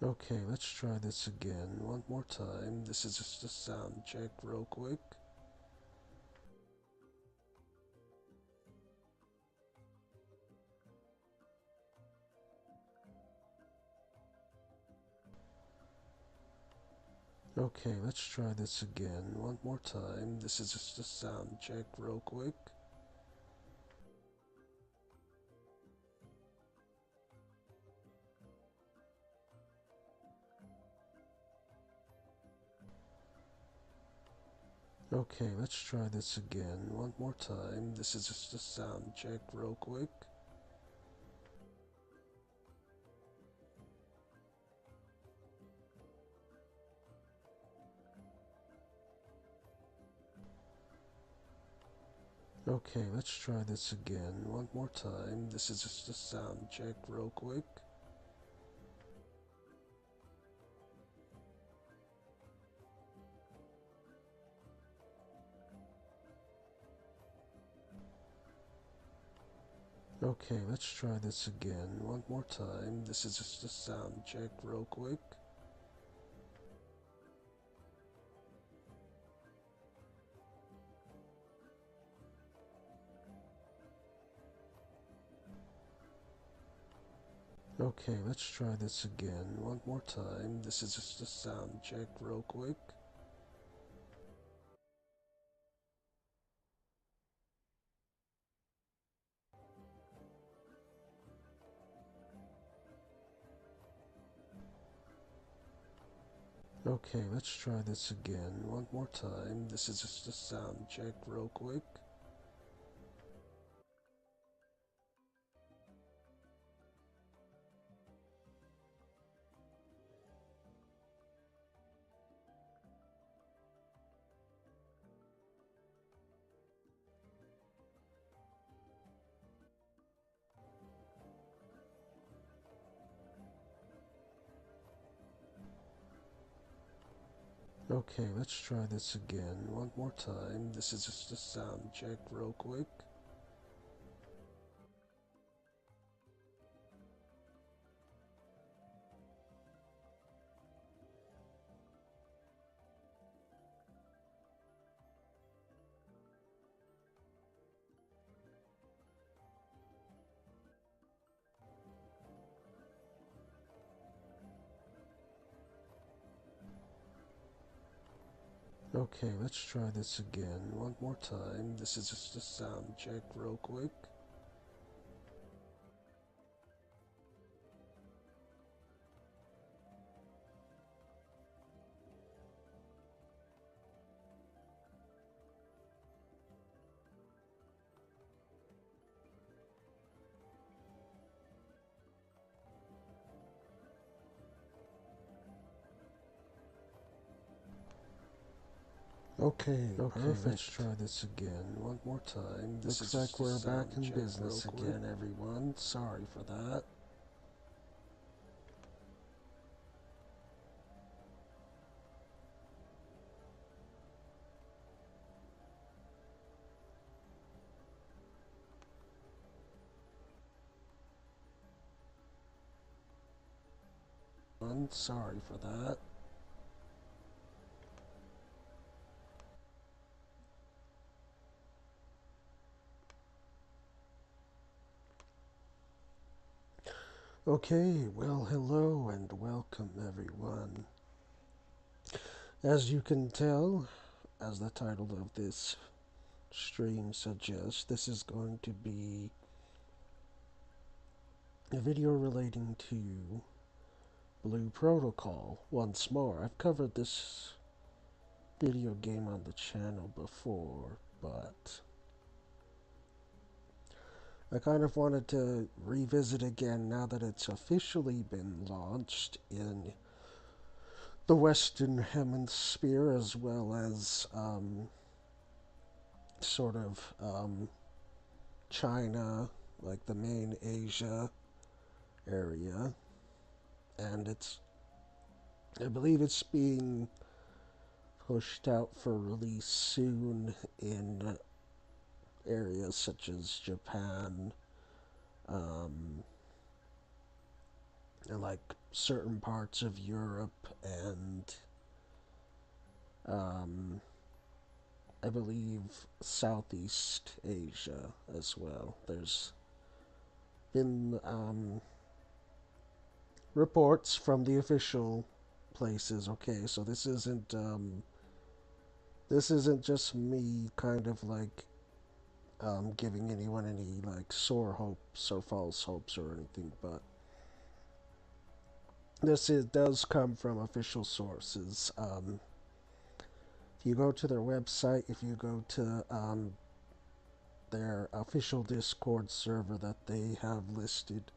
Okay, let's try this again one more time. This is just a sound check real quick. Okay, let's try this again one more time. This is just a sound check real quick. Okay, let's try this again one more time. This is just a sound check real quick. Okay, let's try this again one more time. This is just a sound check real quick. Okay, let's try this again one more time. This is just a sound check real quick. Okay, let's try this again one more time. This is just a sound check real quick. Okay, let's try this again one more time. This is just a sound check real quick. Okay, let's try this again one more time. This is just a sound check real quick. Okay, let's try this again one more time. This is just a sound check real quick. Okay, Perfect. let's try this again one more time. This Looks is like just a we're back sound in check business real quick. again, everyone. Sorry for that. Sorry for that. Okay, well, hello and welcome, everyone. As you can tell, as the title of this stream suggests, this is going to be a video relating to Blue Protocol once more. I've covered this video game on the channel before, but I kind of wanted to revisit again now that it's officially been launched in the Western Hemisphere as well as sort of China, like the main Asia area. And I believe it's being pushed out for release soon in areas such as Japan, and like certain parts of Europe and um, I believe Southeast Asia as well. There's been reports from the official places. Okay, so this isn't just me kind of like giving anyone any like sore hopes or false hopes or anything, but does come from official sources. If you go to their website, if you go to their official Discord server that they have listed,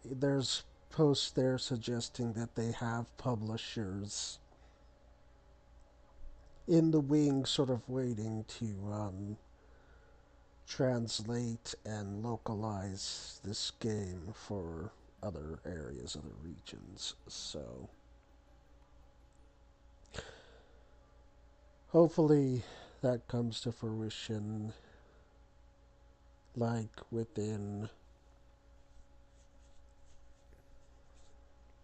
there's posts there suggesting that they have publishers in the wing, sort of waiting to translate and localize this game for other areas, other regions. So hopefully that comes to fruition like within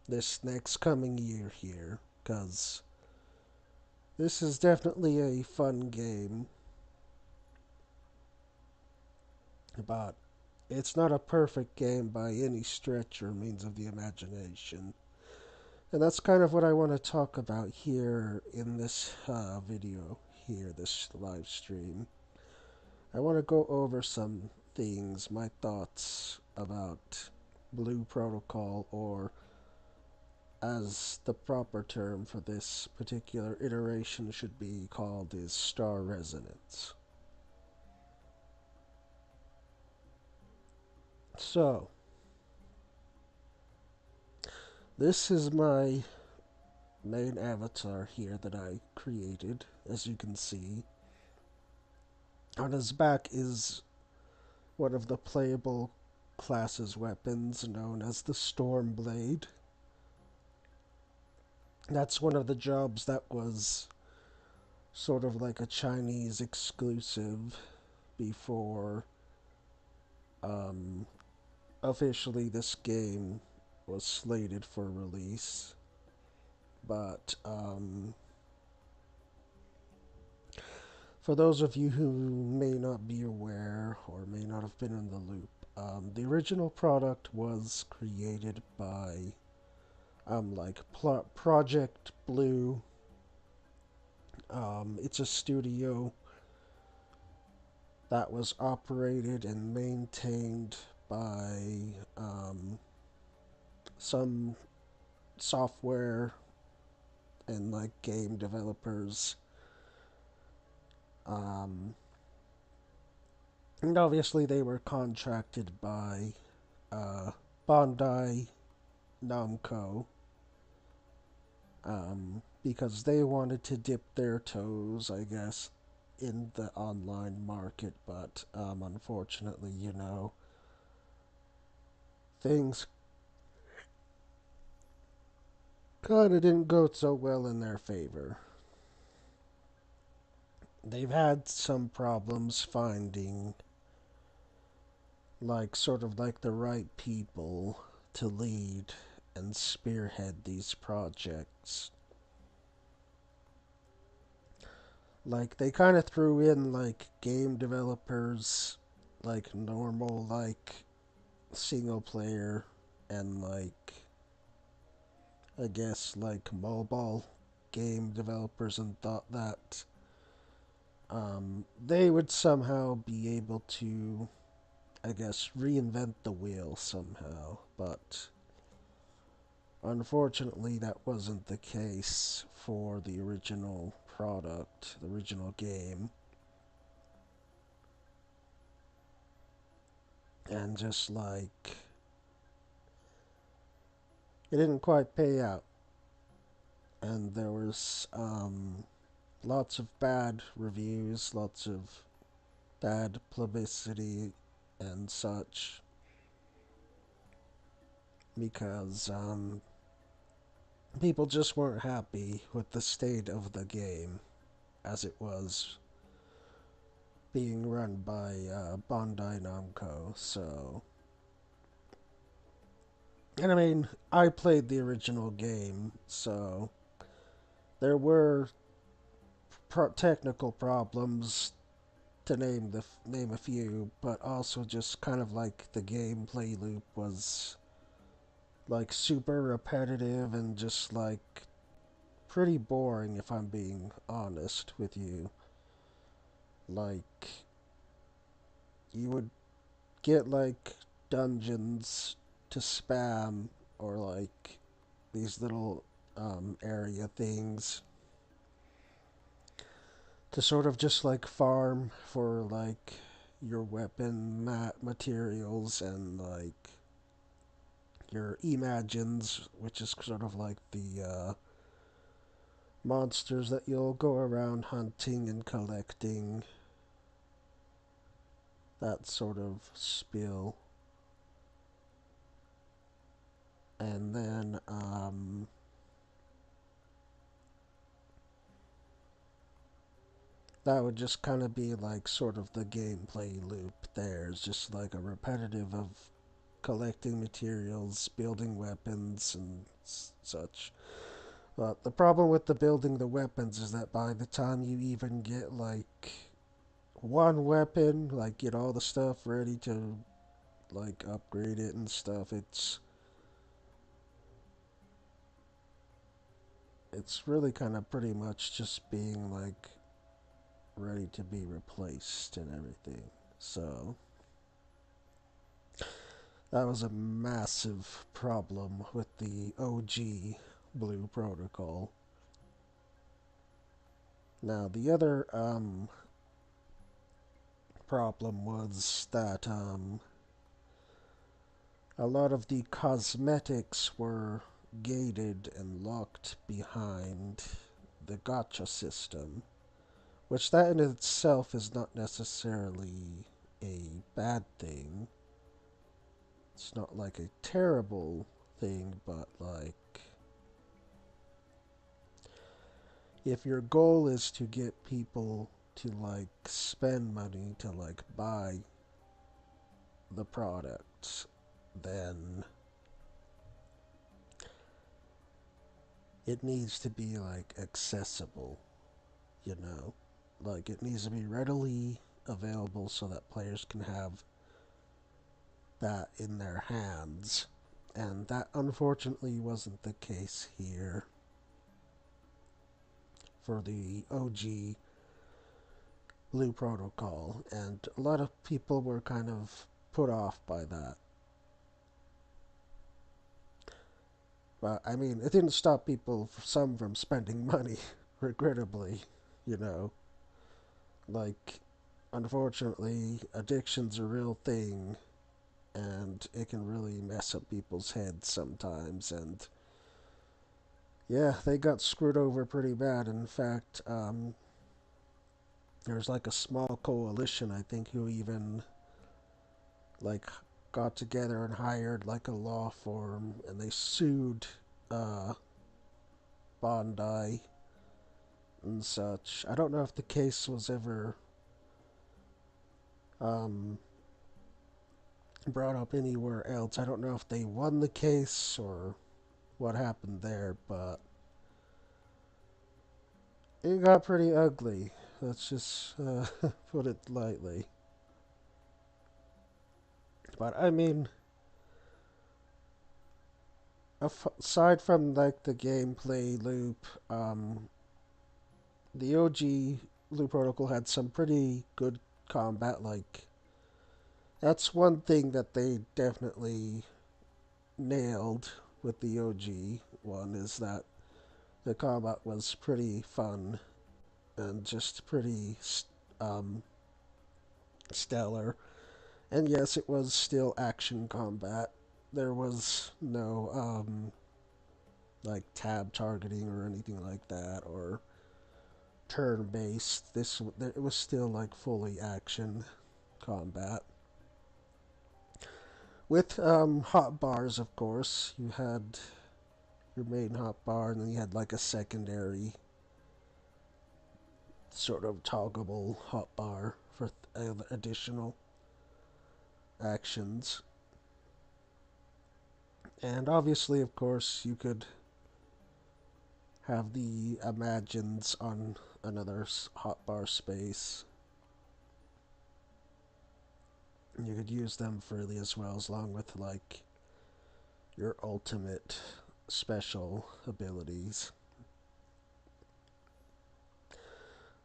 this next coming year here, because this is definitely a fun game, but it's not a perfect game by any stretch or means of the imagination. And that's kind of what I want to talk about here in this video, here, this live stream. I want to go over some things, my thoughts about Blue Protocol, or as the proper term for this particular iteration should be called, is Star Resonance. So, this is my main avatar here that I created, as you can see. On his back is one of the playable class's weapons known as the Storm Blade. That's one of the jobs that was sort of like a Chinese exclusive before um, officially this game was slated for release. But for those of you who may not be aware or may not have been in the loop, the original product was created by Project Blue. It's a studio that was operated and maintained by some software and like game developers. Um, and obviously, they were contracted by uh, Bandai Namco because they wanted to dip their toes, I guess, in the online market. But unfortunately, things kind of didn't go so well in their favor. They've had some problems finding, like, sort of like the right people to lead and spearhead these projects. Like, they kind of threw in, like, game developers, like, normal, like, single player, and, like, I guess, like, mobile game developers, and thought that they would somehow be able to, I guess, reinvent the wheel somehow. But unfortunately, that wasn't the case for the original product, the original game. And just like, it didn't quite pay out. And there was lots of bad reviews, lots of bad publicity and such, because people just weren't happy with the state of the game as it was being run by Bandai Namco. So And I mean, I played the original game, so there were technical problems to name a few, but also just kind of like the gameplay loop was like super repetitive and just like pretty boring if I'm being honest with you. Like you would get like dungeons to spam or like these little area things to sort of just like farm for like your weapon materials and like your imagines, which is sort of like the monsters that you'll go around hunting and collecting, that sort of spiel. And then that would just kind of be like sort of the gameplay loop there. It's just like a repetitive of collecting materials, building weapons, and such. But the problem with the building the weapons is that by the time you even get like one weapon, like get all the stuff ready to like upgrade it and stuff, it's really kind of pretty much just being like ready to be replaced and everything. So that was a massive problem with the OG Blue Protocol. Now the other problem was that a lot of the cosmetics were gated and locked behind the gotcha system, which that in itself is not necessarily a bad thing. It's not like a terrible thing, but like if your goal is to get people to like spend money to like buy the products, then it needs to be like accessible, you know? Like it needs to be readily available so that players can have that in their hands. And that unfortunately wasn't the case here for the OG Blue Protocol, and a lot of people were kind of put off by that. But I mean, it didn't stop people, some from spending money, regrettably, you know. Like, unfortunately, addiction's a real thing, and it can really mess up people's heads sometimes. And yeah, they got screwed over pretty bad. In fact, there's like a small coalition, I think, who even like got together and hired like a law firm, and they sued uh, Bondi and such. I don't know if the case was ever um, brought up anywhere else. I don't know if they won the case or what happened there, but it got pretty ugly. Let's just put it lightly. But I mean, aside from like the gameplay loop, the OG Blue Protocol had some pretty good combat. Like that's one thing that they definitely nailed with the OG one, is that the combat was pretty fun and just pretty um, stellar. And yes, it was still action combat. There was no like tab targeting or anything like that, or turn based. This it was still like fully action combat with hot bars. Of course, you had your main hot bar, and then you had like a secondary sort of toggleable hot bar for additional actions. And obviously, of course, you could have the imagines on another hotbar space. You could use them freely as well, as long with like your ultimate special abilities.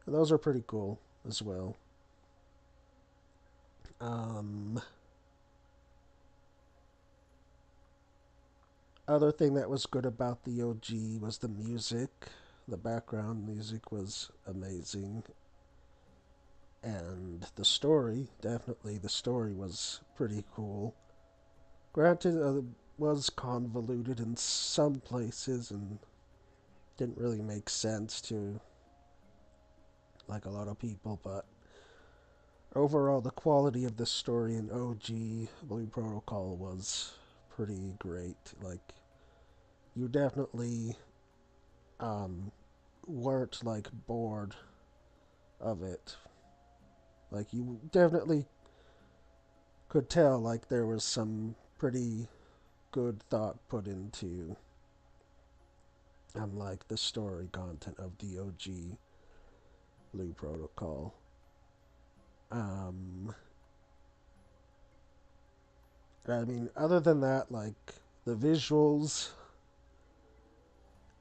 And those are pretty cool as well. Um, Other thing that was good about the OG was the music. The background music was amazing. And the story, definitely, the story was pretty cool. Granted, it was convoluted in some places and didn't really make sense to like a lot of people, but overall, the quality of the story in OG Blue Protocol was pretty great. Like, you definitely um, weren't like bored of it. Like, you definitely could tell like there was some pretty good thought put into like the story content of the OG Blue Protocol. Um, I mean, other than that, like the visuals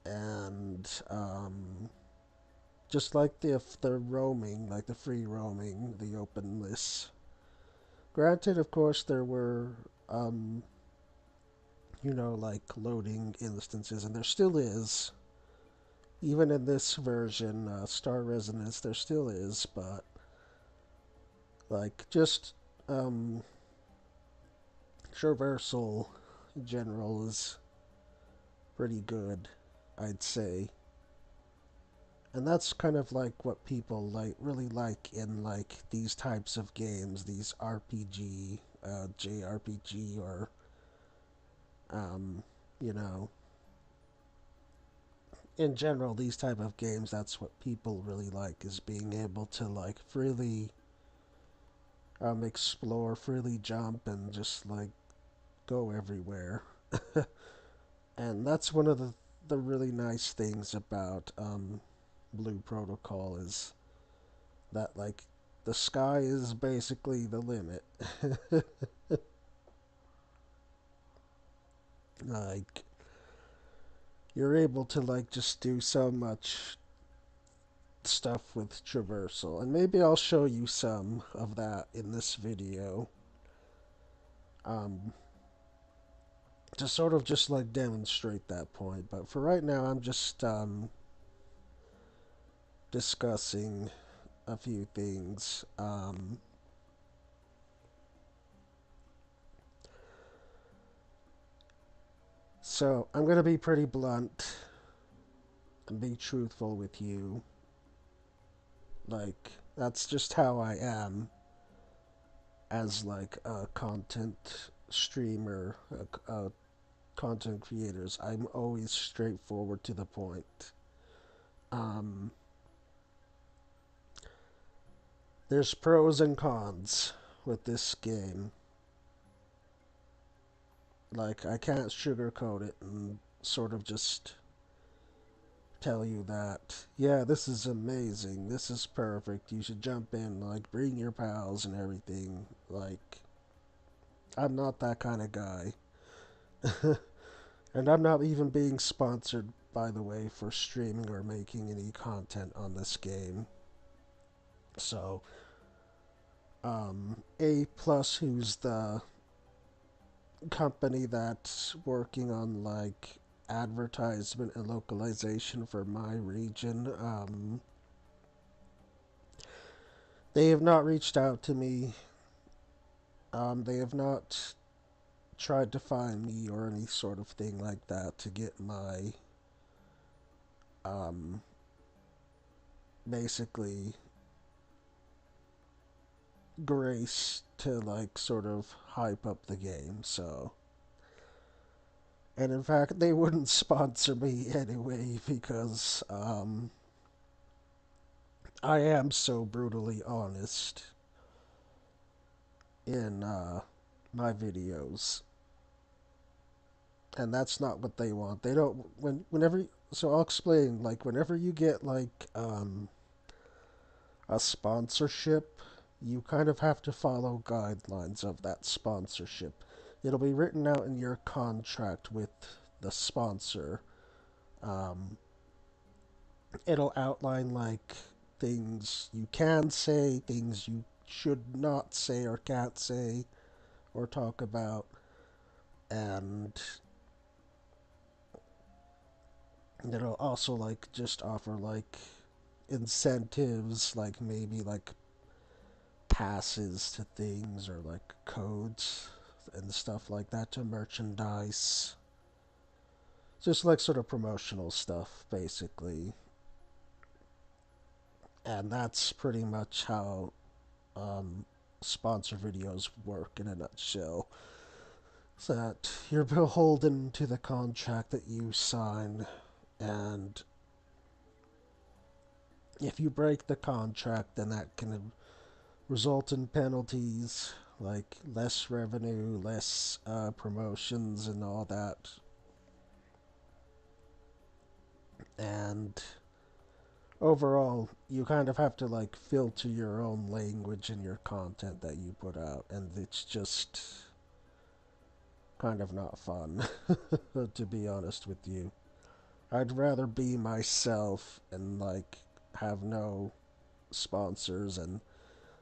and just like the roaming, like the free roaming, the open lists. Granted, of course, there were like loading instances, and there still is. Even in this version, Star Resonance, there still is, but like just um, traversal in general is pretty good, I'd say. And that's kind of like what people like really like in like these types of games, these RPG, JRPG, or um, you know, in general, these type of games. That's what people really like, is being able to like freely explore, freely jump, and just like go everywhere. And that's one of the really nice things about Blue Protocol, is that like the sky is basically the limit. Like, you're able to like just do so much stuff with traversal, and maybe I'll show you some of that in this video, um, to sort of just like demonstrate that point. But for right now, I'm just discussing a few things. So I'm gonna be pretty blunt and be truthful with you. Like, that's just how I am as like a content streamer, content creators. I'm always straightforward to the point. Um, there's pros and cons with this game. Like, I can't sugarcoat it and sort of just tell you that, yeah, this is amazing, this is perfect, you should jump in, like, bring your pals and everything. Like, I'm not that kind of guy. And I'm not even being sponsored, by the way, for streaming or making any content on this game. So, A Plus, who's the company that's working on like advertisement and localization for my region, they have not reached out to me. They have not tried to find me or any sort of thing like that to get my um, basically grace to like sort of hype up the game. So, and in fact, they wouldn't sponsor me anyway, because I am so brutally honest in my videos. and that's not what they want. They don't whenever. So I'll explain. Like whenever you get like a sponsorship, you kind of have to follow guidelines of that sponsorship. It'll be written out in your contract with the sponsor. Um, it'll outline like things you can say, things you should not say or can't say or talk about, and it'll also like just offer like incentives, like maybe like passes to things or like codes and stuff like that to merchandise. Just like sort of promotional stuff, basically. And that's pretty much how um, sponsor videos work in a nutshell. So that you're beholden to the contract that you sign, and if you break the contract, then that can result in penalties like less revenue, less promotions, and all that. And overall, you kind of have to like filter your own language in your content that you put out, and it's just kind of not fun, to be honest with you. I'd rather be myself and like have no sponsors and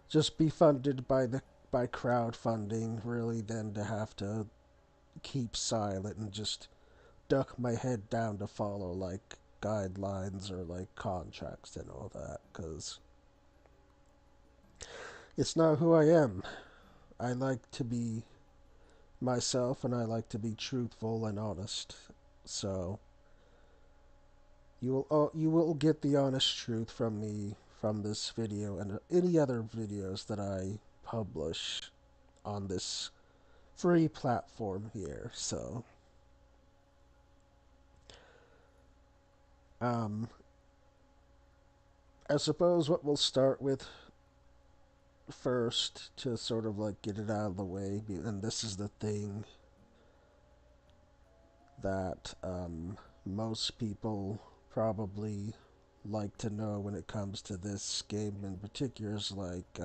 just be funded by crowdfunding really than to have to keep silent and just duck my head down to follow like guidelines or like contracts and all that, because it's not who I am. I like to be myself and I like to be truthful and honest. So you will get the honest truth from me from this video and any other videos that I publish on this free platform here. So um, I suppose what we'll start with first to sort of like get it out of the way, and this is the thing that most people probably like to know when it comes to this game in particular is like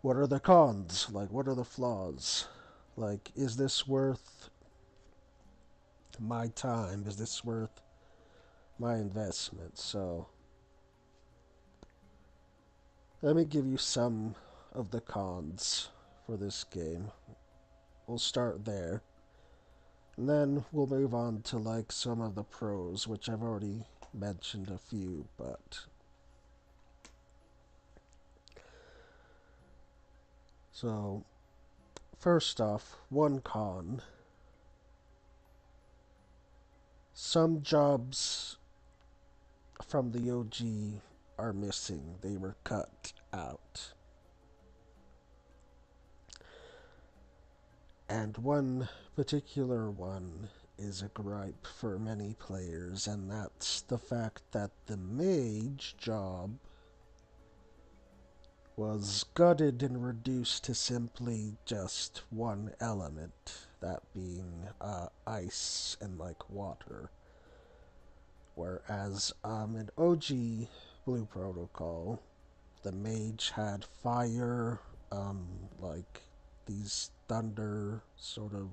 what are the cons, like what are the flaws, like is this worth my time, is this worth my investment. So let me give you some of the cons for this game. We'll start there. And then we'll move on to like some of the pros, which I've already mentioned a few, but so first off, one con. Some jobs from the OG are missing. They were cut out. And one particular one is a gripe for many players, and that's the fact that the mage job was gutted and reduced to simply just one element, that being ice and like water. Whereas in OG Blue Protocol, the mage had fire, like these thunder sort of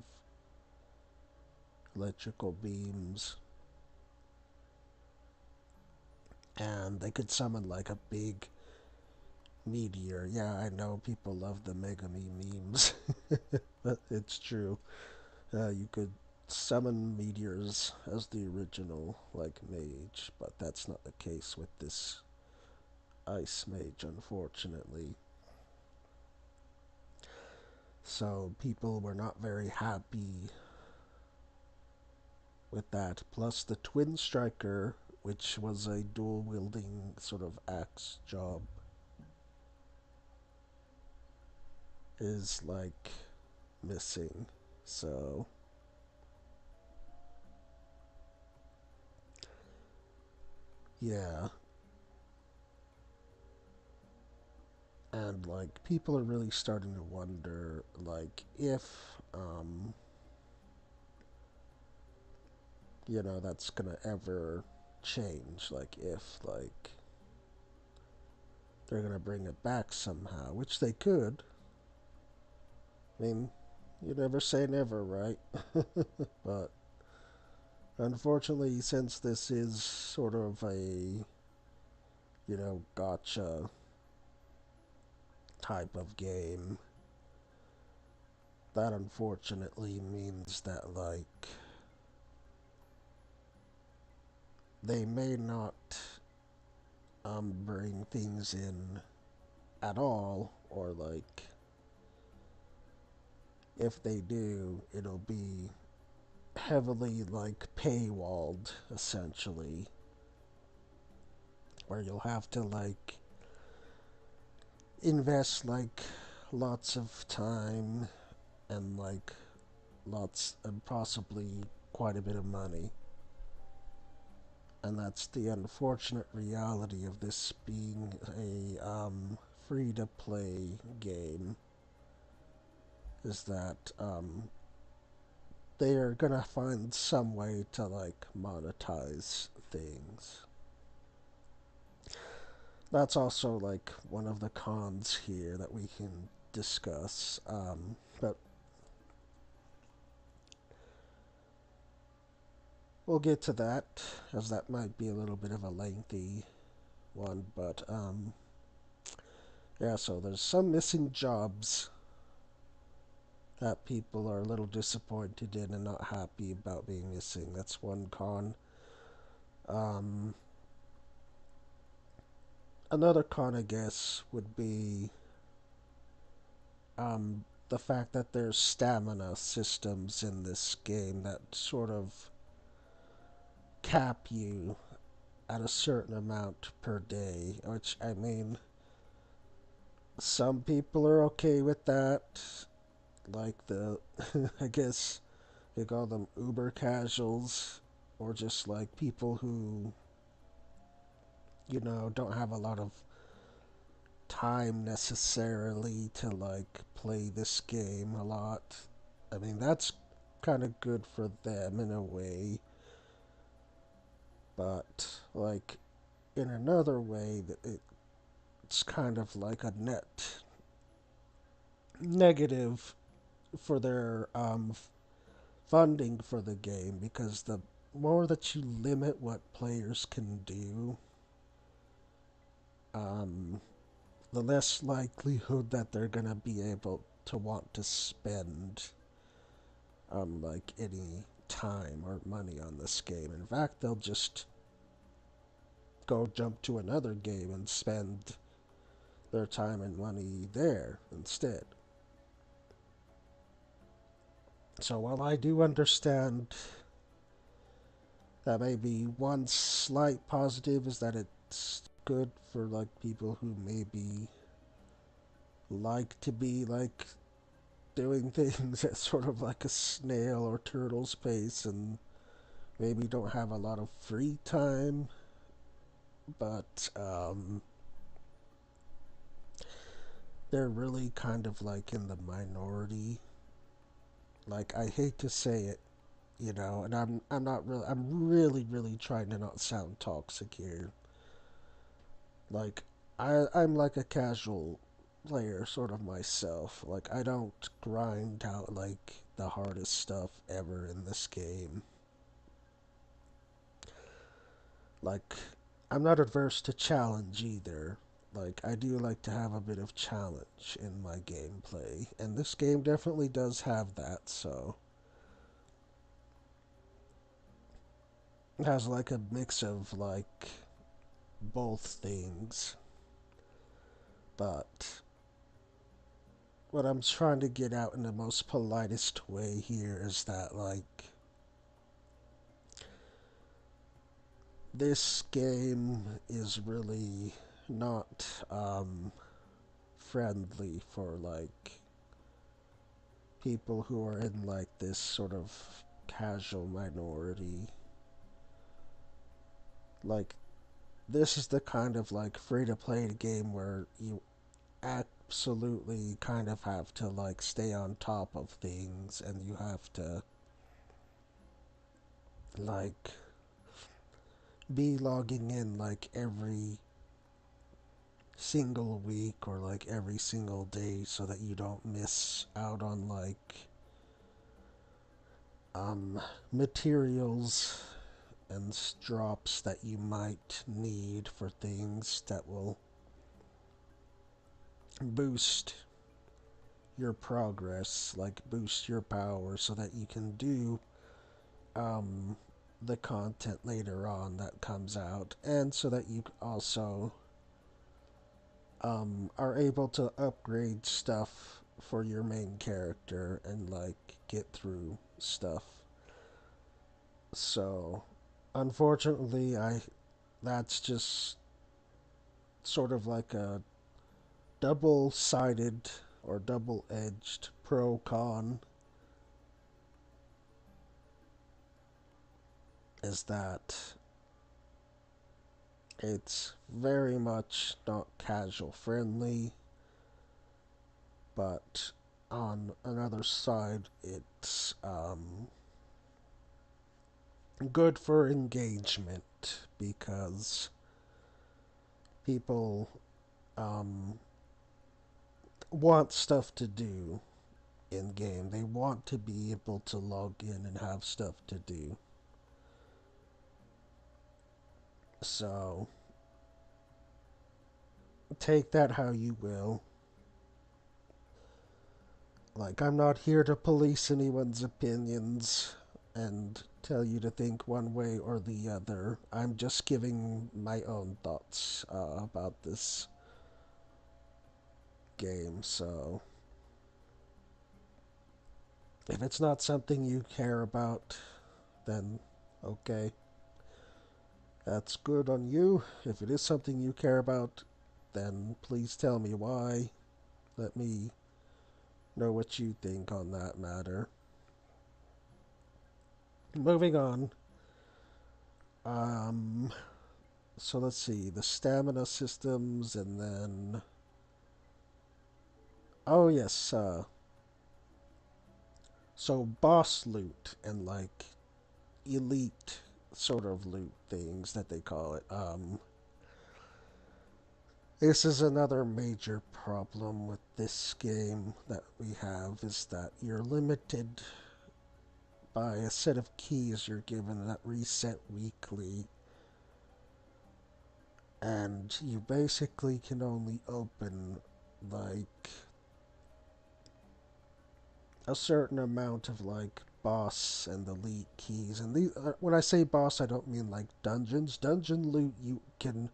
electrical beams, and they could summon like a big meteor. Yeah, I know people love the Megami memes, but it's true. You could summon meteors as the original like mage, but that's not the case with this ice mage, unfortunately. So people were not very happy with that. Plus the twin striker, which was a dual wielding sort of axe job, is like missing. So yeah, and like people are really starting to wonder like if that's gonna ever change. Like, if, like, they're gonna bring it back somehow, which they could. I mean, you never say never, right? But unfortunately, since this is sort of a, gotcha type of game, that unfortunately means that, like, they may not bring things in at all, or, like, if they do, it'll be heavily, like, paywalled, essentially, where you'll have to, like, invest, like, lots of time and, like, lots and possibly quite a bit of money. And that's the unfortunate reality of this being a free to play game, is that they are gonna find some way to, like, monetize things. That's also, like, one of the cons here that we can discuss. But we'll get to that, as that might be a little bit of a lengthy one. But yeah, so there's some missing jobs that people are a little disappointed in and not happy about being missing. That's one con. Um, Another con, I guess, would be the fact that there's stamina systems in this game that sort of cap you at a certain amount per day, which, I mean, some people are okay with that. Like the, I guess you call them uber casuals, or just like people who, don't have a lot of time necessarily to, like, play this game a lot. I mean, that's kind of good for them in a way, but, like, in another way, it's kind of like a net negative for their funding for the game, because the more that you limit what players can do, um, the less likelihood that they're gonna be able to want to spend like any time or money on this game. In fact, they'll just go jump to another game and spend their time and money there instead. So while I do understand that maybe one slight positive is that it's good for, like, people who maybe like to be, like, doing things at sort of like a snail or turtle's pace and maybe don't have a lot of free time, but they're really kind of, like, in the minority. Like, I hate to say it, and I'm not really I'm really trying to not sound toxic here. Like, I'm like a casual player sort of myself. Like, I don't grind out, like, the hardest stuff ever in this game. Like, I'm not adverse to challenge either. Like, I do like to have a bit of challenge in my gameplay, and this game definitely does have that, so it has, like, a mix of, like, both things. But what I'm trying to get out in the most politest way here is that, like, this game is really not friendly for, like, people who are in, like, this sort of casual minority. Like, this is the kind of, like, free to play game where you absolutely kind of have to, like, stay on top of things, and you have to like be logging in like every single week or like every single day so that you don't miss out on like um materials and drops that you might need for things that will boost your progress, like boost your power so that you can do um, the content later on that comes out, and so that you also are able to upgrade stuff for your main character and like get through stuff. So, unfortunately, I that's just sort of like a double-sided or double-edged pro con is that it's very much not casual friendly, but on another side, it's good for engagement because people um, want stuff to do in game. They want to be able to log in and have stuff to do. So take that how you will. Like, I'm not here to police anyone's opinions and tell you to think one way or the other. I'm just giving my own thoughts about this game. So, if it's not something you care about, then okay, that's good on you. If it is something you care about, then please tell me why. Let me know what you think on that matter. Moving on. Um, so let's see the stamina systems, and then oh yes, so boss loot and like elite sort of loot things that they call it. This is another major problem with this game that we have is that you're limited by a set of keys you're given that reset weekly, and you basically can only open like a certain amount of like boss and elite keys. And these, when I say boss, I don't mean like dungeons. Dungeon loot, you can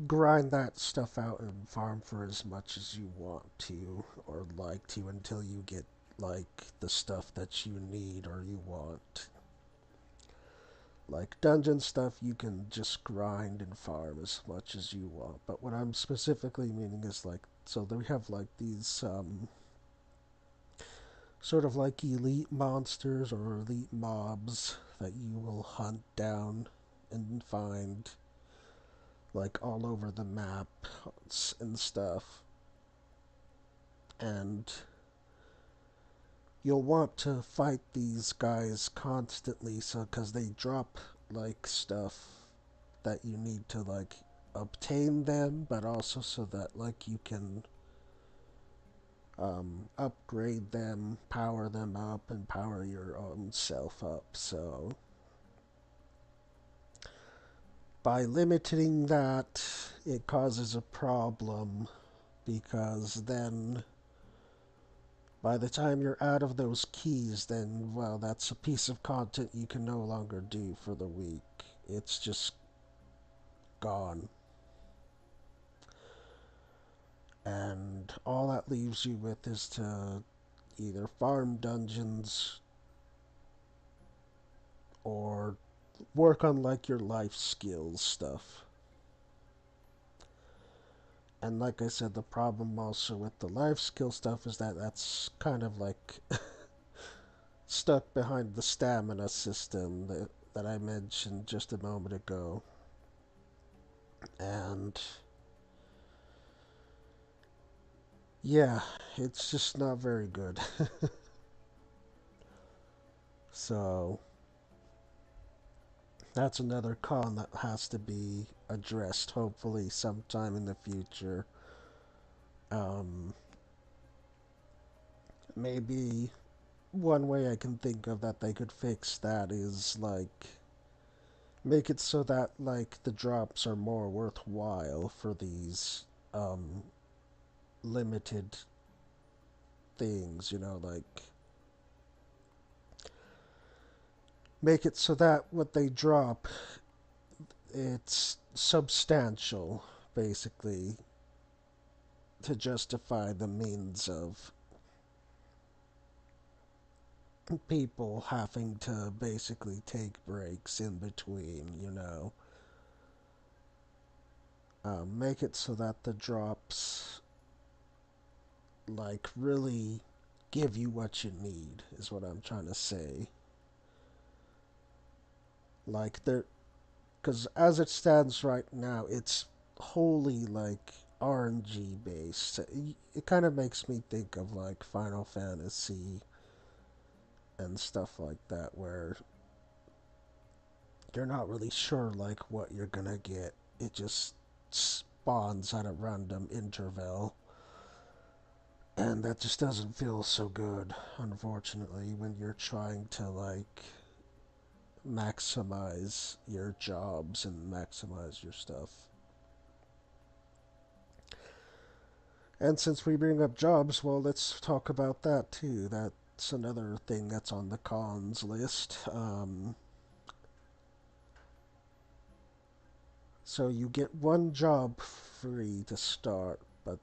grind that stuff out and farm for as much as you want to or like to until you get like the stuff that you need or you want. Like dungeon stuff, you can just grind and farm as much as you want. But what I'm specifically meaning is like, so we have like these sort of like elite monsters or elite mobs that you will hunt down and find like all over the map and stuff. And you'll want to fight these guys constantly so cuz they drop like stuff that you need to like obtain them, but also so that like you can upgrade them, power them up, and power your own self up. So by limiting that, it causes a problem because then by the time you're out of those keys, then, well, that's a piece of content you can no longer do for the week. It's just gone. And all that leaves you with is to either farm dungeons or work on like your life skills stuff. And like I said, the problem also with the life skill stuff is that that's kind of like stuck behind the stamina system that I mentioned just a moment ago. And yeah, it's just not very good. So, That's another con that has to be addressed, hopefully, sometime in the future. Um, Maybe one way I can think of that they could fix that is like make it so that like the drops are more worthwhile for these um, limited things, like make it so that what they drop it's substantial basically to justify the means of people having to basically take breaks in between, make it so that the drops like really give you what you need is what I'm trying to say. Like there, because as it stands right now, it's wholly like RNG based. It kind of makes me think of like Final Fantasy and stuff like that, where you're not really sure like what you're gonna get. It just spawns at a random interval, and that just doesn't feel so good, unfortunately, when you're trying to like maximize your jobs and maximize your stuff. And since we bring up jobs, well, let's talk about that too. That's another thing that's on the cons list. So you get one job free to start, but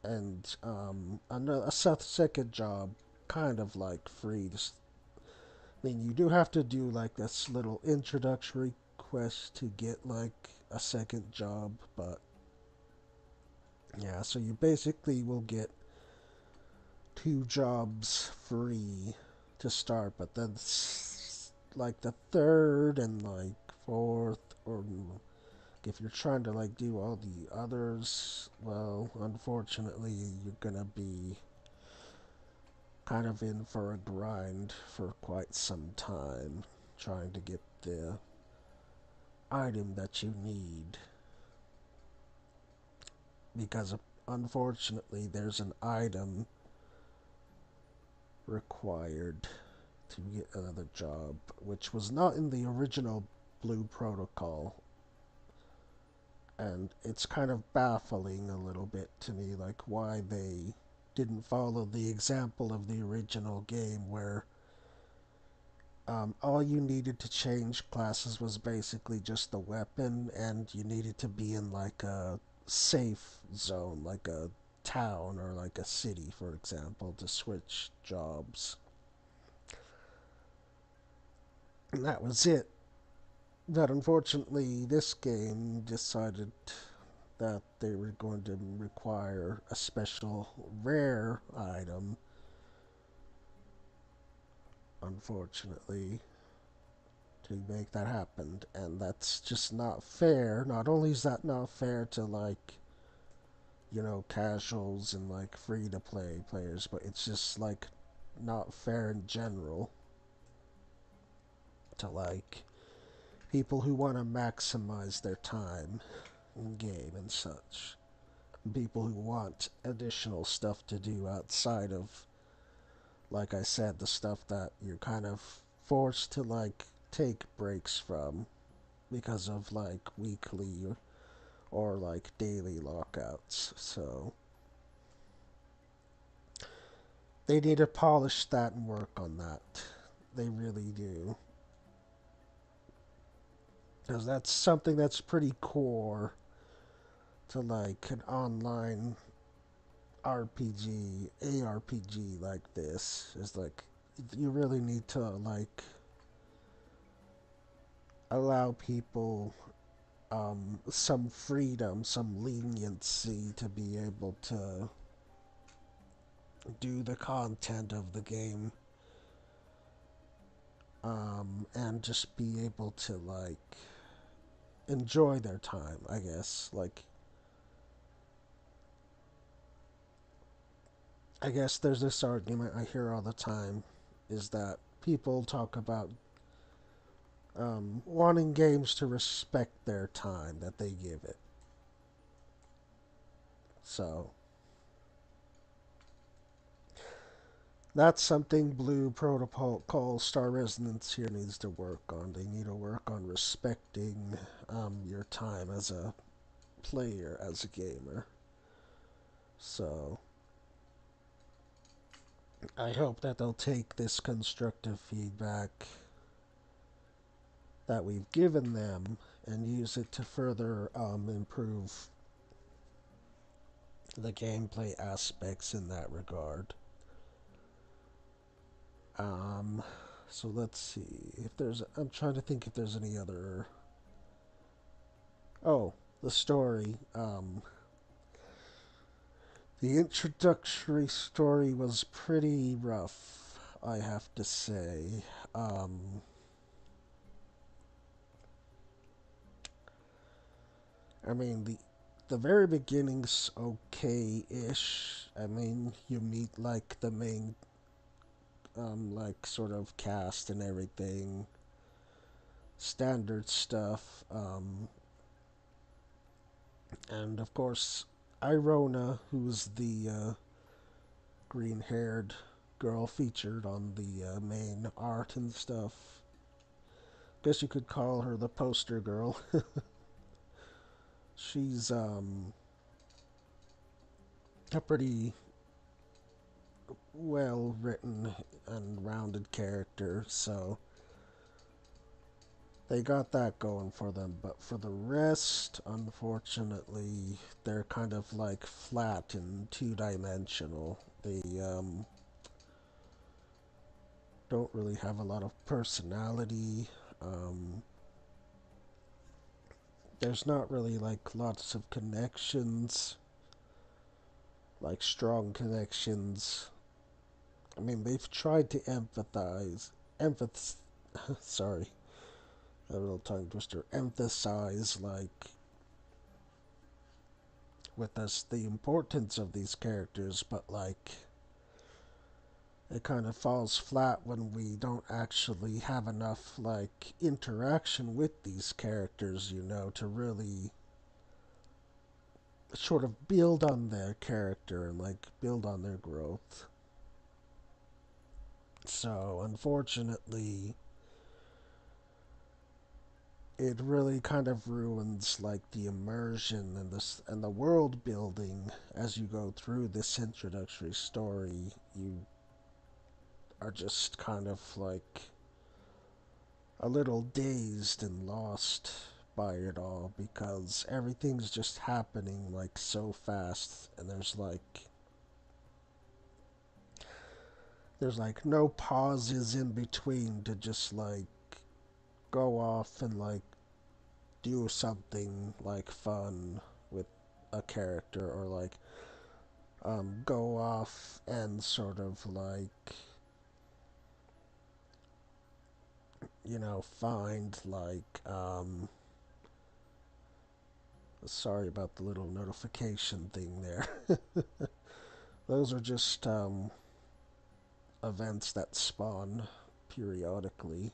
and another a second job kind of like free. I mean, you do have to do like this little introductory quest to get like a second job, but yeah, so you basically will get two jobs free to start, but then like the third and like fourth, or if you're trying to like do all the others, well, unfortunately, you're gonna be kind of in for a grind for quite some time trying to get the item that you need because unfortunately there's an item required to get another job, which was not in the original Blue Protocol. And it's kind of baffling a little bit to me, like why they didn't follow the example of the original game where all you needed to change classes was basically just the weapon, and you needed to be in like a safe zone, like a town or like a city, for example, to switch jobs. And that was it. But unfortunately, this game decided that they were going to require a special rare item, unfortunately, to make that happen. And that's just not fair. Not only is that not fair to, like, casuals and, like, free to play players, but it's just, like, not fair in general to, like, people who want to maximize their time in game and such. People who want additional stuff to do outside of, like I said, the stuff that you're kind of forced to like take breaks from because of like weekly or like daily lockouts. So they need to polish that and work on that. They really do. Because that's something that's pretty core to like an online RPG, ARPG like this. Is like you really need to like allow people some freedom, some leniency to be able to do the content of the game, and just be able to like enjoy their time. I guess there's this argument I hear all the time is that people talk about wanting games to respect their time that they give it. So that's something Blue Protocol Star Resonance here needs to work on. They need to work on respecting your time as a player, as a gamer. So I hope that they'll take this constructive feedback that we've given them and use it to further improve the gameplay aspects in that regard. Um, so let's see if there's. I'm trying to think if there's any other. Oh, the story. The introductory story was pretty rough, I have to say. I mean the very beginning's okay-ish. I mean, you meet like the main like sort of cast and everything, standard stuff. And of course, Irona, who's the green-haired girl featured on the main art and stuff. Guess you could call her the poster girl. She's a pretty well written and rounded character, so they got that going for them. But for the rest, unfortunately, they're kind of like flat and two-dimensional. They don't really have a lot of personality. Um, there's not really like lots of connections, like strong connections. I mean, they've tried to empath, sorry, a little tongue twister, emphasize like with us the importance of these characters, but like it kind of falls flat when we don't actually have enough like interaction with these characters, to really sort of build on their character and like build on their growth. So unfortunately, it really kind of ruins like the immersion and this and the world building as you go through this introductory story. You are just kind of like a little dazed and lost by it all because everything's just happening like so fast, and there's like no pauses in between to just like go off and like do something like fun with a character, or like go off and sort of like find like sorry about the little notification thing there. Those are just events that spawn periodically.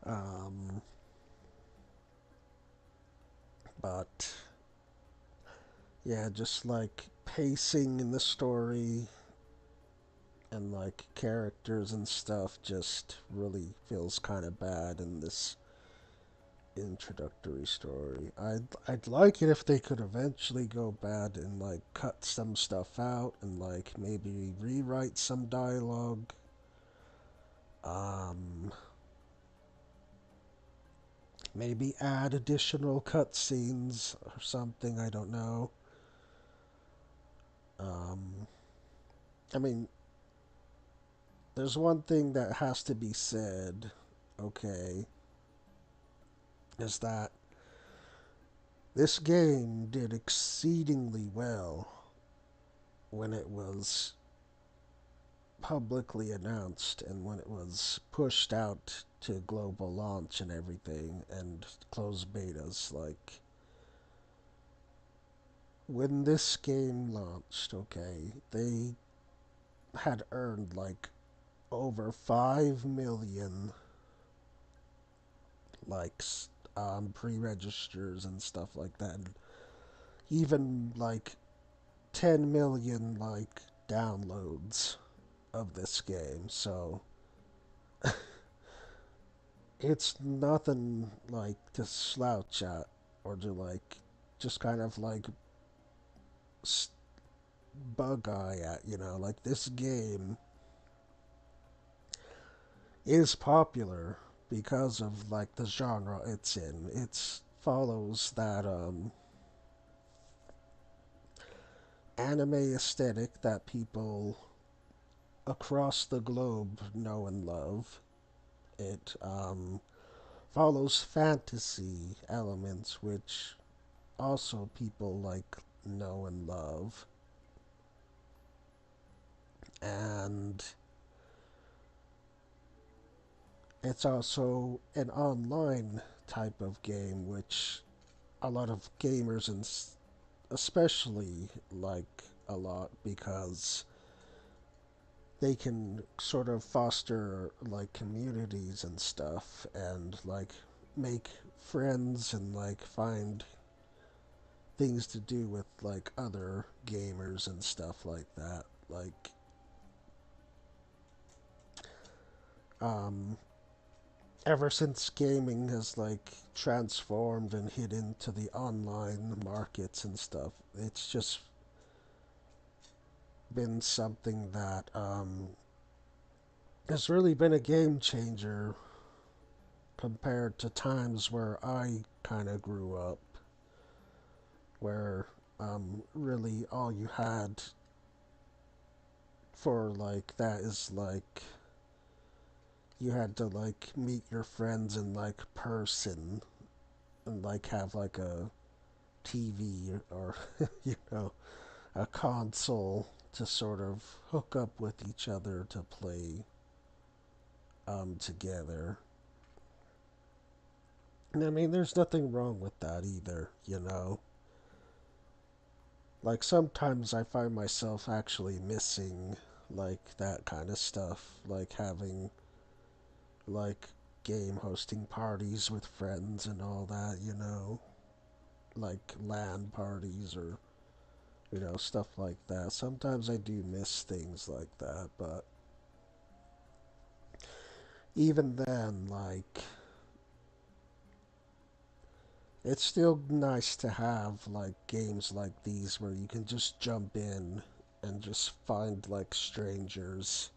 um, but yeah, just like pacing in the story and like characters and stuff just really feels kind of bad in this introductory story. I'd like it if they could eventually go bad and like cut some stuff out and like maybe rewrite some dialogue. Um, Maybe add additional cutscenes or something. I don't know. Um, I mean, there's one thing that has to be said. Okay, is that this game did exceedingly well when it was publicly announced and when it was pushed out to global launch and everything and closed betas. Like, when this game launched, okay, they had earned like over 5 million likes, pre-registers and stuff like that, and even like 10 million like downloads of this game. So it's nothing like to slouch at or to like just kind of like bug eye at, like this game is popular because of like the genre it's in. It follows that anime aesthetic that people across the globe know and love. It follows fantasy elements, which also people like know and love. And it's also an online type of game, which a lot of gamers and especially like a lot because they can sort of foster like communities and stuff and like make friends and like find things to do with like other gamers and stuff like that. Like um ever since gaming has like transformed and hit into the online markets and stuff, it's just been something that has really been a game changer compared to times where I kind of grew up, where really all you had for like that is like you had to like meet your friends in like person and like have like a TV or a console to sort of hook up with each other to play together. And I mean, there's nothing wrong with that either. Like sometimes I find myself actually missing like that kind of stuff, like having like game hosting parties with friends and all that, like LAN parties or stuff like that. Sometimes I do miss things like that, but even then, like it's still nice to have like games like these where you can just jump in and just find like strangers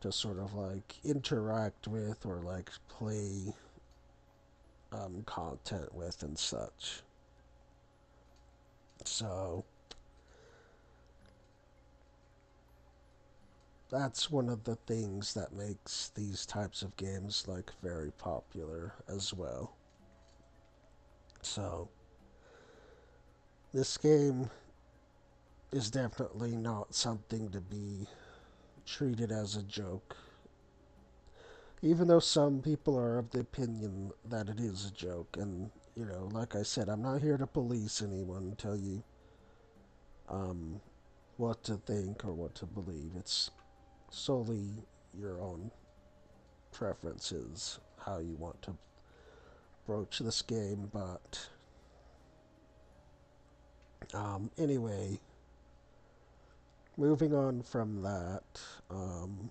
to sort of like interact with or like play content with and such. So that's one of the things that makes these types of games like very popular as well. So this game is definitely not something to be treated as a joke, even though some people are of the opinion that it is a joke. And like I said, I'm not here to police anyone and tell you um, what to think or what to believe. It's solely your own preferences, how you want to approach this game. But anyway, moving on from that, um,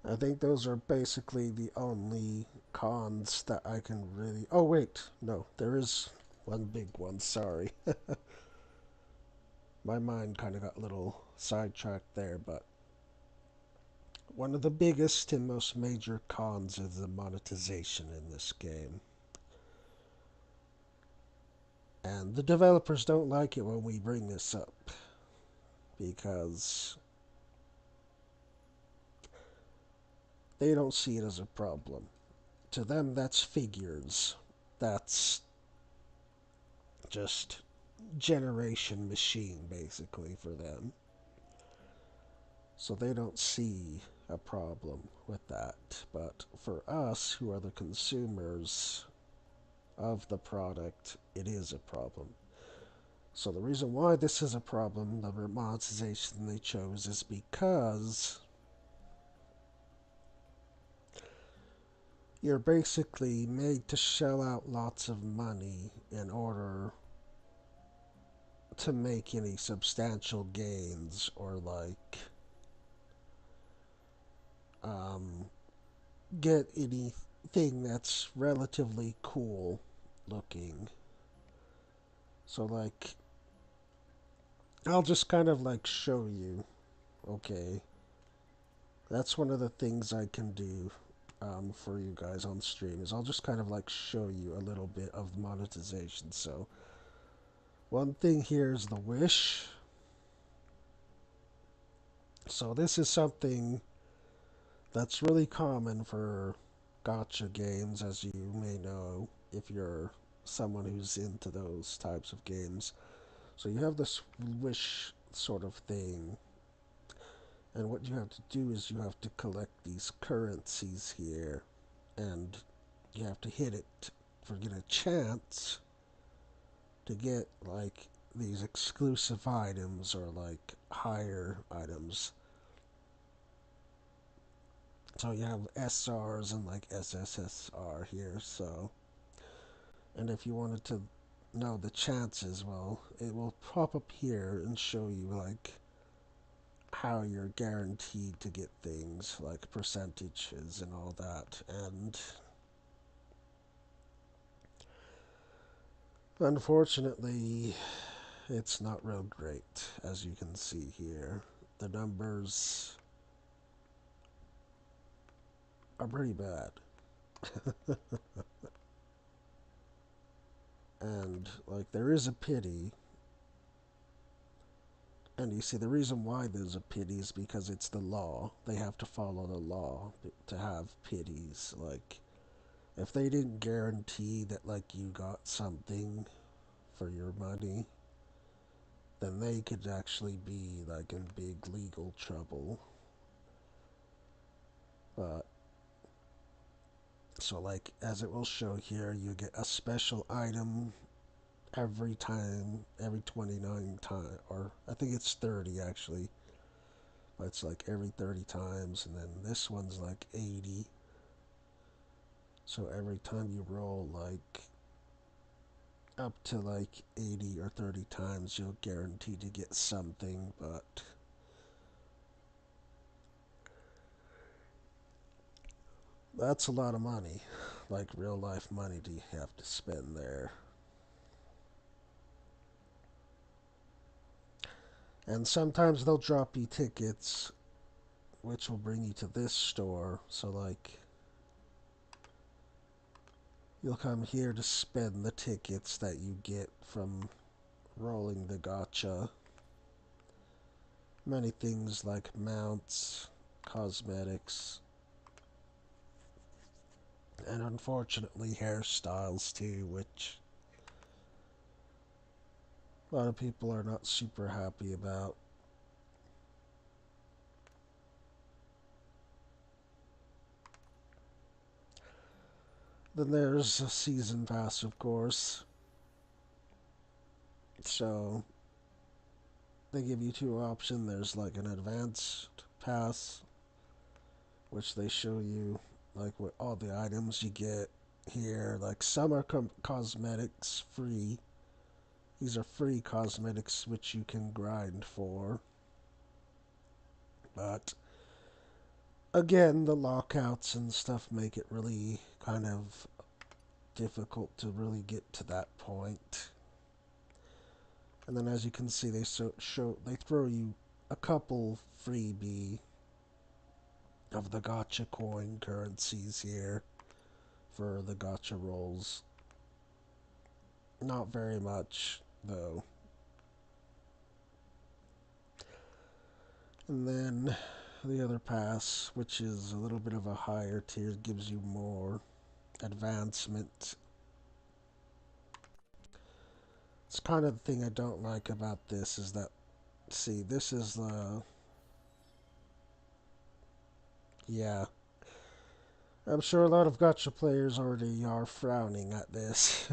I think those are basically the only cons that I can really. Oh, wait, no, there is one big one. Sorry. My mind kind of got a little sidetracked there, but one of the biggest and most major cons is the monetization in this game. And the developers don't like it when we bring this up because they don't see it as a problem. To them, that's figures. That's just generation machine, basically, for them. So they don't see a problem with that. But for us, who are the consumers of the product, it is a problem. So the reason why this is a problem, the monetization they chose, is because you're basically made to shell out lots of money in order to make any substantial gains or um, get anything that's relatively cool looking. So I'll just kind of show you. Okay, that's one of the things I can do for you guys on stream is I'll just kind of show you a little bit of the monetization. So one thing here is the wish. So this is something that's really common for gotcha games, as you may know if you're someone who's into those types of games. So you have this wish sort of thing, and what you have to do is you have to collect these currencies here, and you have to hit it for get a chance to get these exclusive items or higher items. So you have SRs and SSSR here. So, and if you wanted to know the chances, well, it will pop up here and show you how you're guaranteed to get things like percentages and all that. And unfortunately, it's not real great, as you can see here. The numbers are pretty bad. And there is a pity. And you see, the reason why there's a pity is because it's the law. They have to follow the law to have pities. If they didn't guarantee that, you got something for your money, then they could actually be, in big legal trouble. But, so, as it will show here, you get a special item every time, every 29 times, or I think it's 30 actually. But it's every 30 times, and then this one's 80. So every time you roll up to 80 or 30 times, you'll guarantee to get something, but that's a lot of money. Real life money do you have to spend there? And sometimes they'll drop you tickets which will bring you to this store. So you'll come here to spend the tickets that you get from rolling the gotcha. Many things like mounts, cosmetics, and unfortunately hairstyles too, which a lot of people are not super happy about. Then there's a season pass, of course. So they give you two options. There's an advanced pass, which they show you what all the items you get here. Some are cosmetics free. These are free cosmetics which you can grind for. But again, the lockouts and stuff make it really kind of difficult to really get to that point. And then, as you can see, they throw you a couple freebie of the gotcha coin currencies here for the gotcha rolls. Not very much though. And then the other pass, which is a little bit of a higher tier, gives you more advancement. It's kind of the thing I don't like about this is that, see, this is the, yeah. I'm sure a lot of gotcha players already are frowning at this.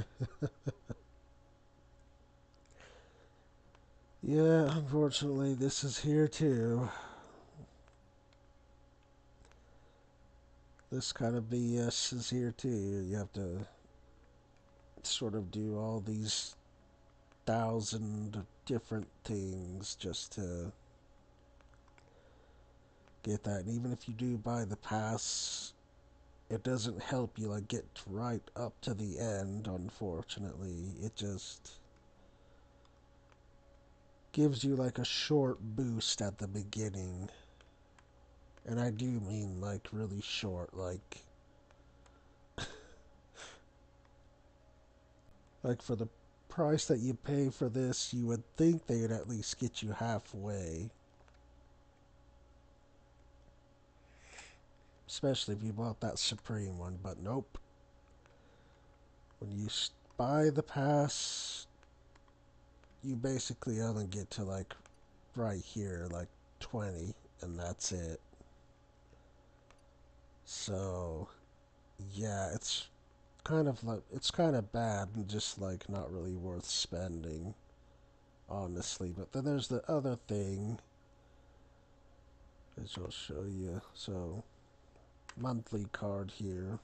Yeah, unfortunately, this is here too. This kind of BS is here too. You have to sort of do all these thousand different things just to get that. And even if you do buy the pass, it doesn't help you like get right up to the end, unfortunately. It just gives you like a short boost at the beginning. And I do mean like really short, like for the price that you pay for this, you would think they'd at least get you halfway. Especially if you bought that Supreme one, but nope. When you buy the pass, you basically only get to like right here, like 20, and that's it. So, yeah, it's kind of bad and just like not really worth spending, honestly. But then there's the other thing, which I'll show you. So, monthly card here,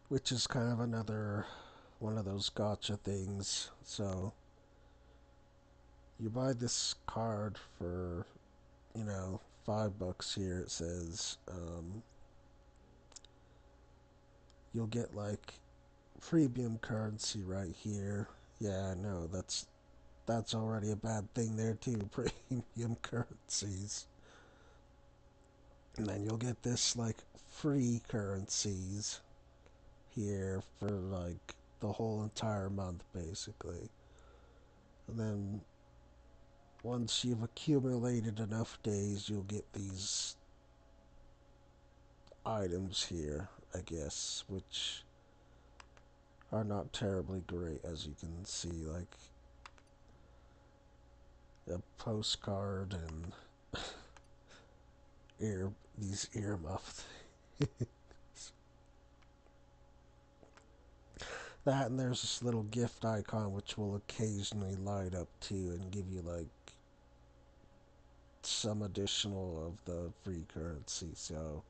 which is kind of another one of those gotcha things. So, you buy this card for, $5 here. It says you'll get like premium currency right here. Yeah, no, that's already a bad thing there too. Premium currencies, and then you'll get this like free currencies here for like the whole entire month basically. And then once you've accumulated enough days, you'll get these items here, I guess, which are not terribly great, as you can see, like a postcard and these earmuffs. That, and there's this little gift icon which will occasionally light up too and give you like some additional of the free currency. So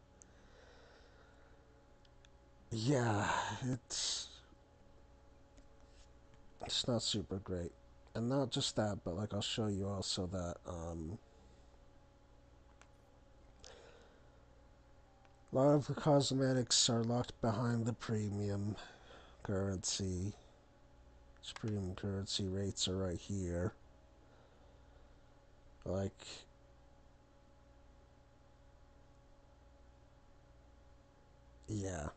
yeah, it's not super great. And not just that, but like I'll show you also that a lot of the cosmetics are locked behind the premium currency. Its premium currency rates are right here. Like, yeah,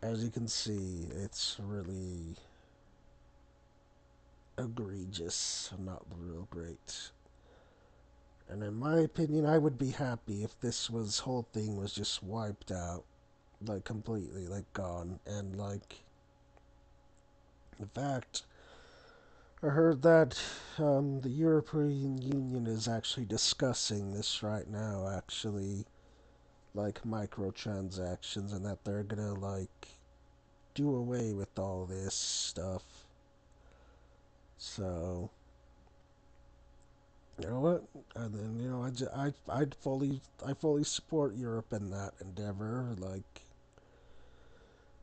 as you can see, it's really egregious, not real great. And in my opinion, I would be happy if this whole thing was just wiped out, like completely, like gone. And like, in fact, I heard that the European Union is actually discussing this right now, actually, like microtransactions, and that they're gonna like do away with all this stuff. So, you know what? And then I fully support Europe in that endeavor. Like,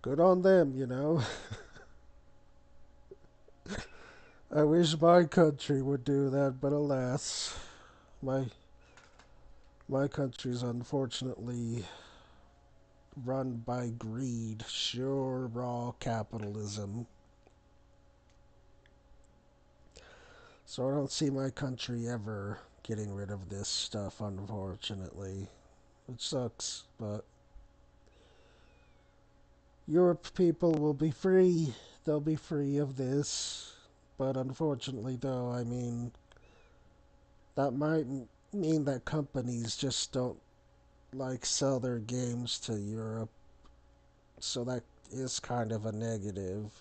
good on them. I wish my country would do that, but alas, my my country's unfortunately run by greed, sure raw capitalism. So I don't see my country ever getting rid of this stuff, unfortunately. Which sucks, but Europe people will be free. They'll be free of this. But unfortunately, though, I mean, that might mean that companies just don't like sell their games to Europe. So that is kind of a negative.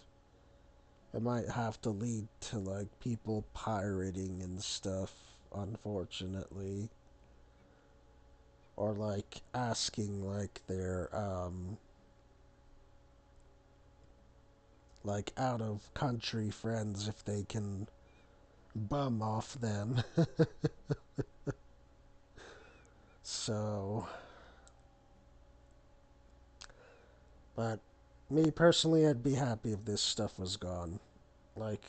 It might have to lead to like people pirating and stuff, unfortunately. Or like asking like out of country friends if they can bum off them. So, but me personally, I'd be happy if this stuff was gone. Like,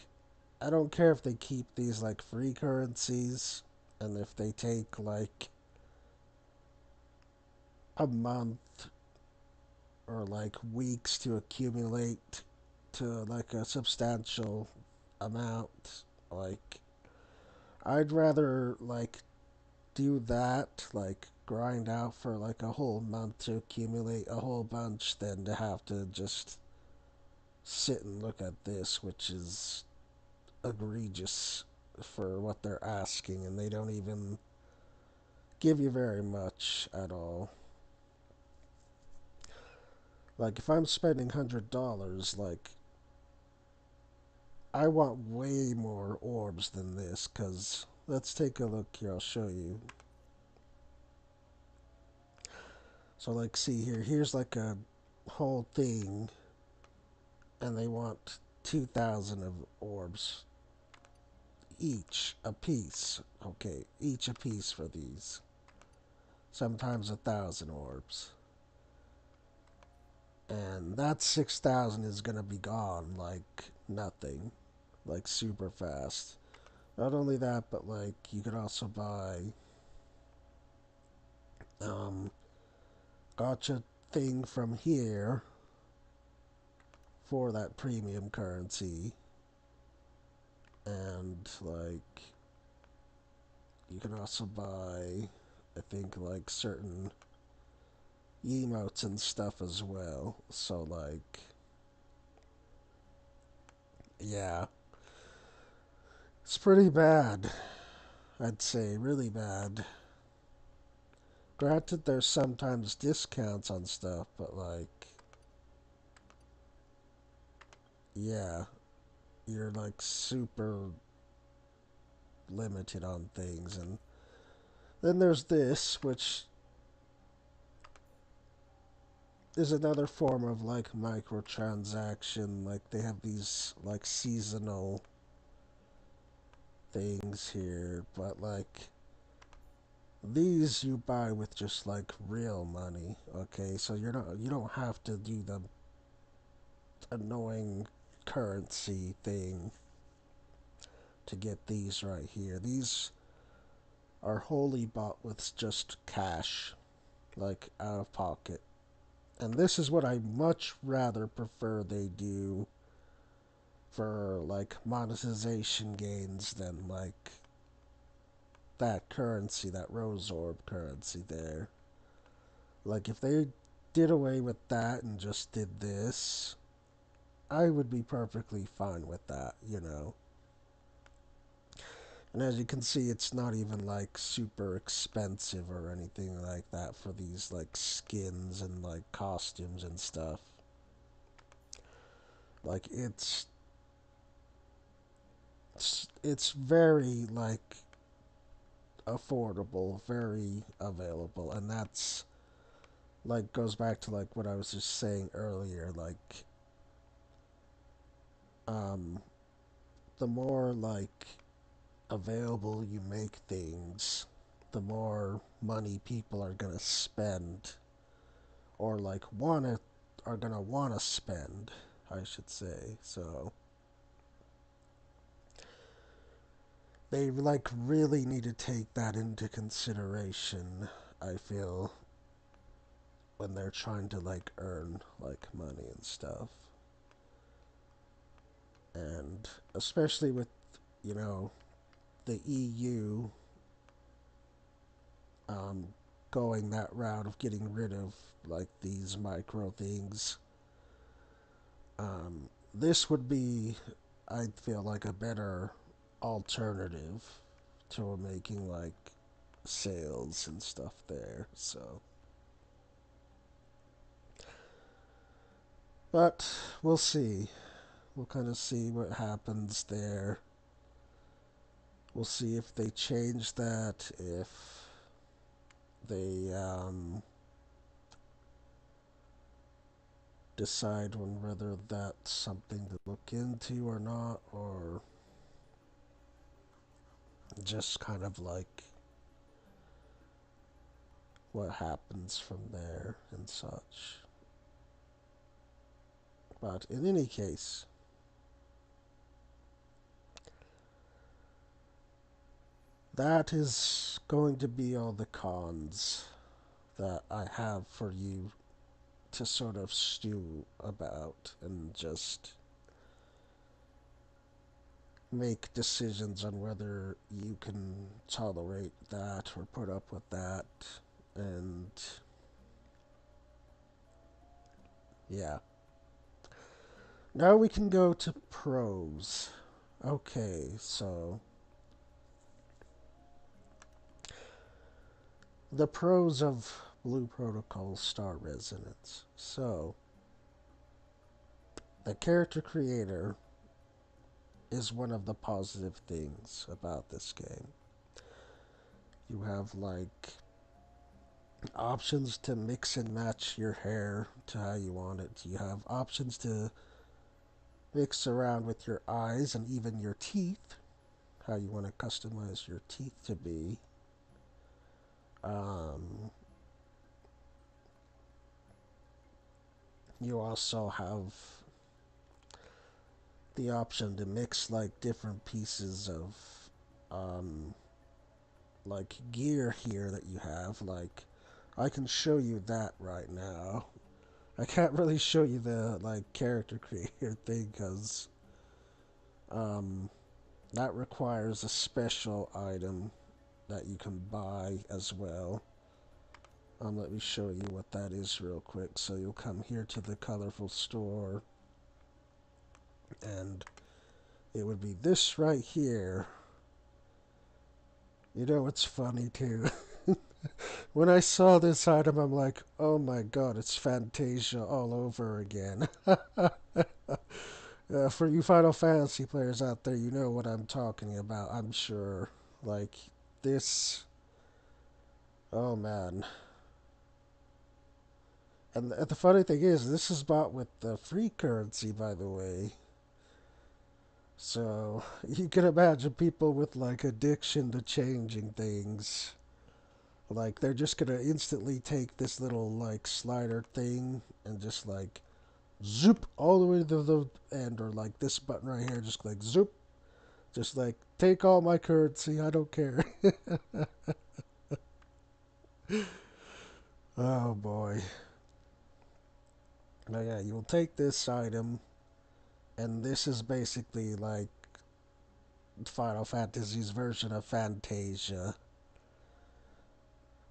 I don't care if they keep these like free currencies and if they take like a month or like weeks to accumulate to like a substantial amount. Like, I'd rather like do that, like grind out for like a whole month to accumulate a whole bunch than to have to just sit and look at this, which is egregious for what they're asking, and they don't even give you very much at all. Like, if I'm spending $100, like, I want way more orbs than this, because let's take a look here, I'll show you. So, like, see here, here's like a whole thing, and they want 2,000 of orbs each a piece. Okay, each a piece for these. Sometimes 1,000 orbs. And that 6,000 is gonna be gone like nothing, like super fast. Not only that, but like you could also buy um gotcha thing from here for that premium currency, and like you can also buy, I think, like certain emotes and stuff as well. So like, yeah, it's pretty bad. I'd say really bad. Granted, there's sometimes discounts on stuff, but like, yeah, you're like super limited on things. And then there's this, which is another form of like microtransaction. Like, they have these like seasonal things here, but like, these you buy with just like real money. Okay, so you don't have to do the annoying currency thing to get these right here. These are wholly bought with just cash, like out of pocket. And this is what I much rather prefer they do for like monetization gains than like that currency, that rose orb currency there. Like, if they did away with that and just did this, I would be perfectly fine with that, you know. And as you can see, it's not even like super expensive or anything like that for these like skins and like costumes and stuff. Like, it's very like affordable, very available, and that's like goes back to like what I was just saying earlier. Like, um, the more like available you make things, the more money people are gonna spend, or like wanna are gonna wanna spend, I should say. So they like really need to take that into consideration, I feel, when they're trying to like earn like money and stuff. And especially with, you know, the EU um, going that route of getting rid of like these micro things. This would be, I feel like, a better alternative to making like sales and stuff there. So, but we'll see. We'll kind of see what happens there. We'll see if they change that, if they decide on whether that's something to look into or not, or just kind of like what happens from there and such. But in any case, that is going to be all the cons that I have for you to sort of stew about and just make decisions on whether you can tolerate that or put up with that. And yeah. Now we can go to pros. Okay, so the pros of Blue Protocol Star Resonance. So, the character creator is one of the positive things about this game. You have like options to mix and match your hair to how you want it. You have options to mix around with your eyes and even your teeth, how you want to customize your teeth to be. Um, you also have the option to mix like different pieces of um, like gear here that you have. Like, I can show you that right now. I can't really show you the like character creator thing because um, that requires a special item that you can buy as well. Let me show you what that is real quick. So you'll come here to the colorful store, and it would be this right here. You know what's funny too? When I saw this item, I'm like, oh my god, it's Fantasia all over again. For you Final Fantasy players out there, you know what I'm talking about, I'm sure. Like, this. Oh man. And the funny thing is, this is bought with the free currency, by the way. So, you can imagine people with, like, addiction to changing things. Like, they're just gonna instantly take this little, like, slider thing and just, like, zoop all the way to the end, or like this button right here, just like zoop, just like take all my currency, I don't care. Oh boy. Now yeah, you'll take this item, and this is basically like Final Fantasy's version of Fantasia.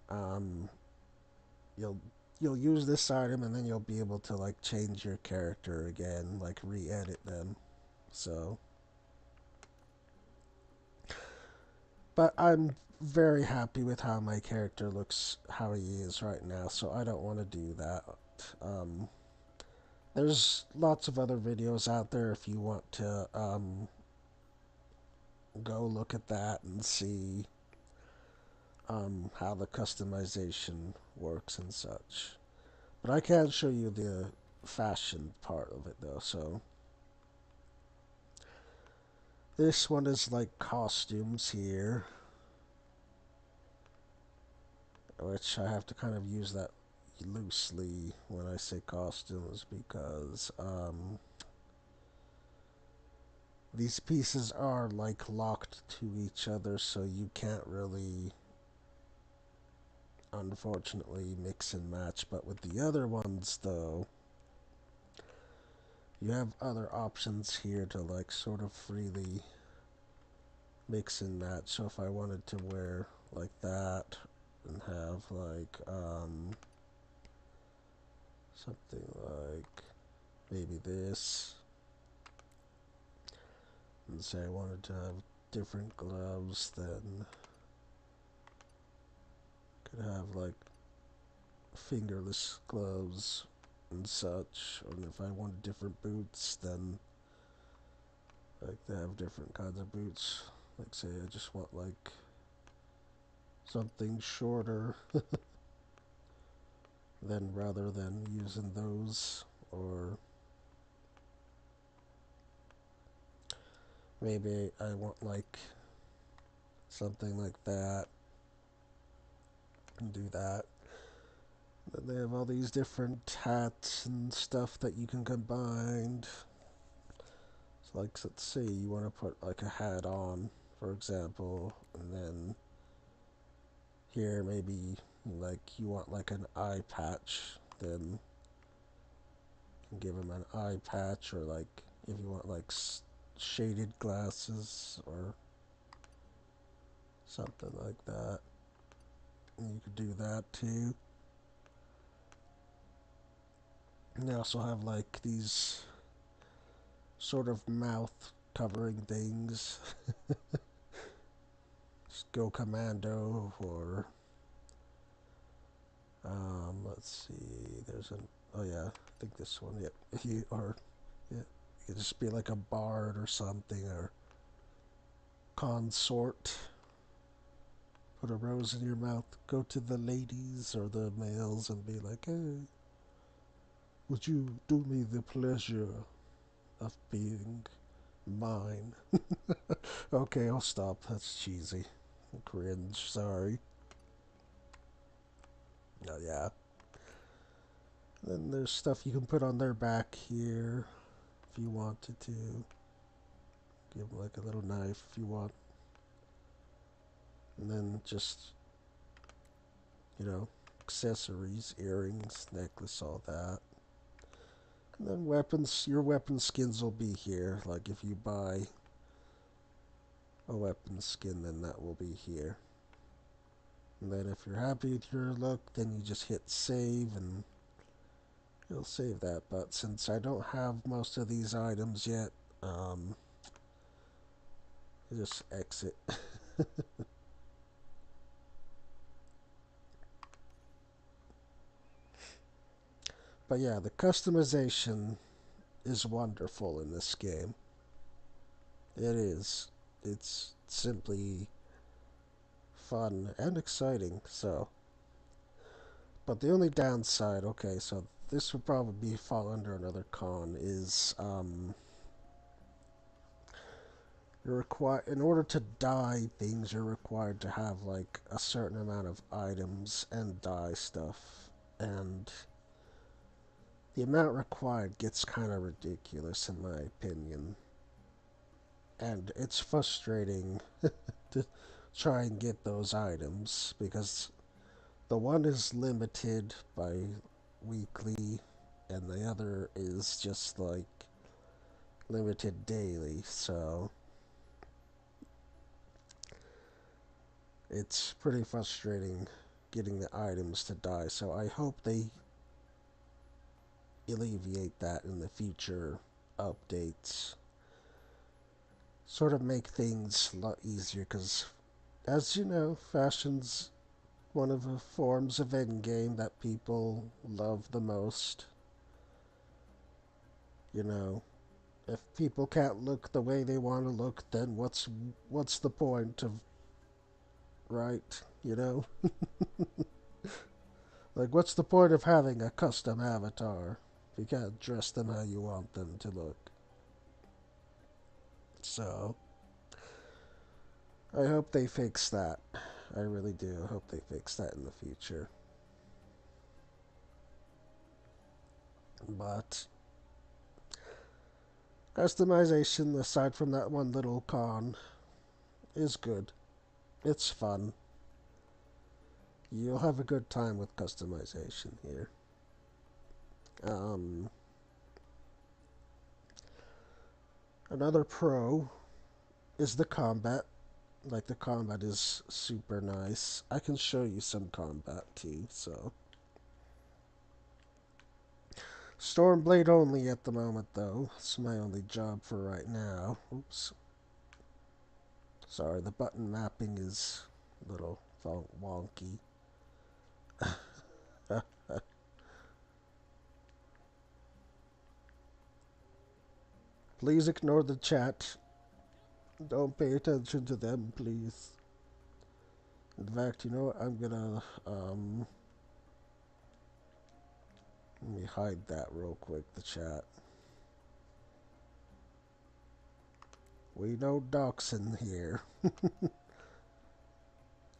Um, you'll you'll use this item, and then you'll be able to like change your character again, like re-edit them. So, but I'm very happy with how my character looks, how he is right now, so I don't want to do that. Um, there's lots of other videos out there if you want to go look at that and see how the customization works and such. But I can show you the fashion part of it though, so this one is like costumes here, which I have to kind of use that loosely when I say costumes because these pieces are like locked to each other, so you can't really, unfortunately, mix and match. But with the other ones, though, you have other options here to like sort of freely mix and match. So if I wanted to wear like that and have like something like maybe this, and say I wanted to have different gloves, then could have like fingerless gloves and such. And if I wanted different boots, then like they have different kinds of boots. Like say I just want like something shorter, then rather than using those, or maybe I want like something like that and do that. Then they have all these different hats and stuff that you can combine. So like, let's say you want to put like a hat on, for example, and then here maybe like you want like an eye patch, then you can give him an eye patch, or like if you want like shaded glasses or something like that, and you could do that too. And they also have like these sort of mouth covering things. Just go commando, or let's see. There's an oh yeah, I think this one. Yep. If you or yeah, you could just be like a bard or something, or consort. Put a rose in your mouth. Go to the ladies or the males and be like, "Hey, would you do me the pleasure of being mine?" Okay, I'll stop. That's cheesy. Cringe. Sorry. Oh yeah. Then there's stuff you can put on their back here if you wanted to. Give them like a little knife if you want. And then just, accessories, earrings, necklace, all that. And then weapons, your weapon skins will be here. Like if you buy a weapon skin, then that will be here. And then if you're happy with your look, then you just hit save and it'll save that. But since I don't have most of these items yet, I just exit. But yeah, the customization is wonderful in this game. It is. It's simply fun and exciting. So, but the only downside, okay, so this would probably fall under another con, is you're required, in order to dye things, you're required to have like a certain amount of items and dye stuff, and the amount required gets kind of ridiculous in my opinion, and it's frustrating to try and get those items because the one is limited by weekly and the other is just like limited daily, so it's pretty frustrating getting the items to die. So I hope they alleviate that in the future updates, sort of make things a lot easier, because as you know, fashion's one of the forms of endgame that people love the most. You know, if people can't look the way they want to look, then what's the point of, right? Like what's the point of having a custom avatar if you can't dress them how you want them to look? So I hope they fix that. I really do. I hope they fix that in the future. But customization, aside from that one little con, is good. It's fun. You'll have a good time with customization here. Um, Another pro is the combat. Like, the combat is super nice. I can show you some combat too, so. Stormblade only at the moment, though. It's my only job for right now. Oops. Sorry, the button mapping is a little wonky. Please ignore the chat. Don't pay attention to them, please. In fact, you know what? I'm gonna Let me hide that real quick, the chat. We know Doc's in here.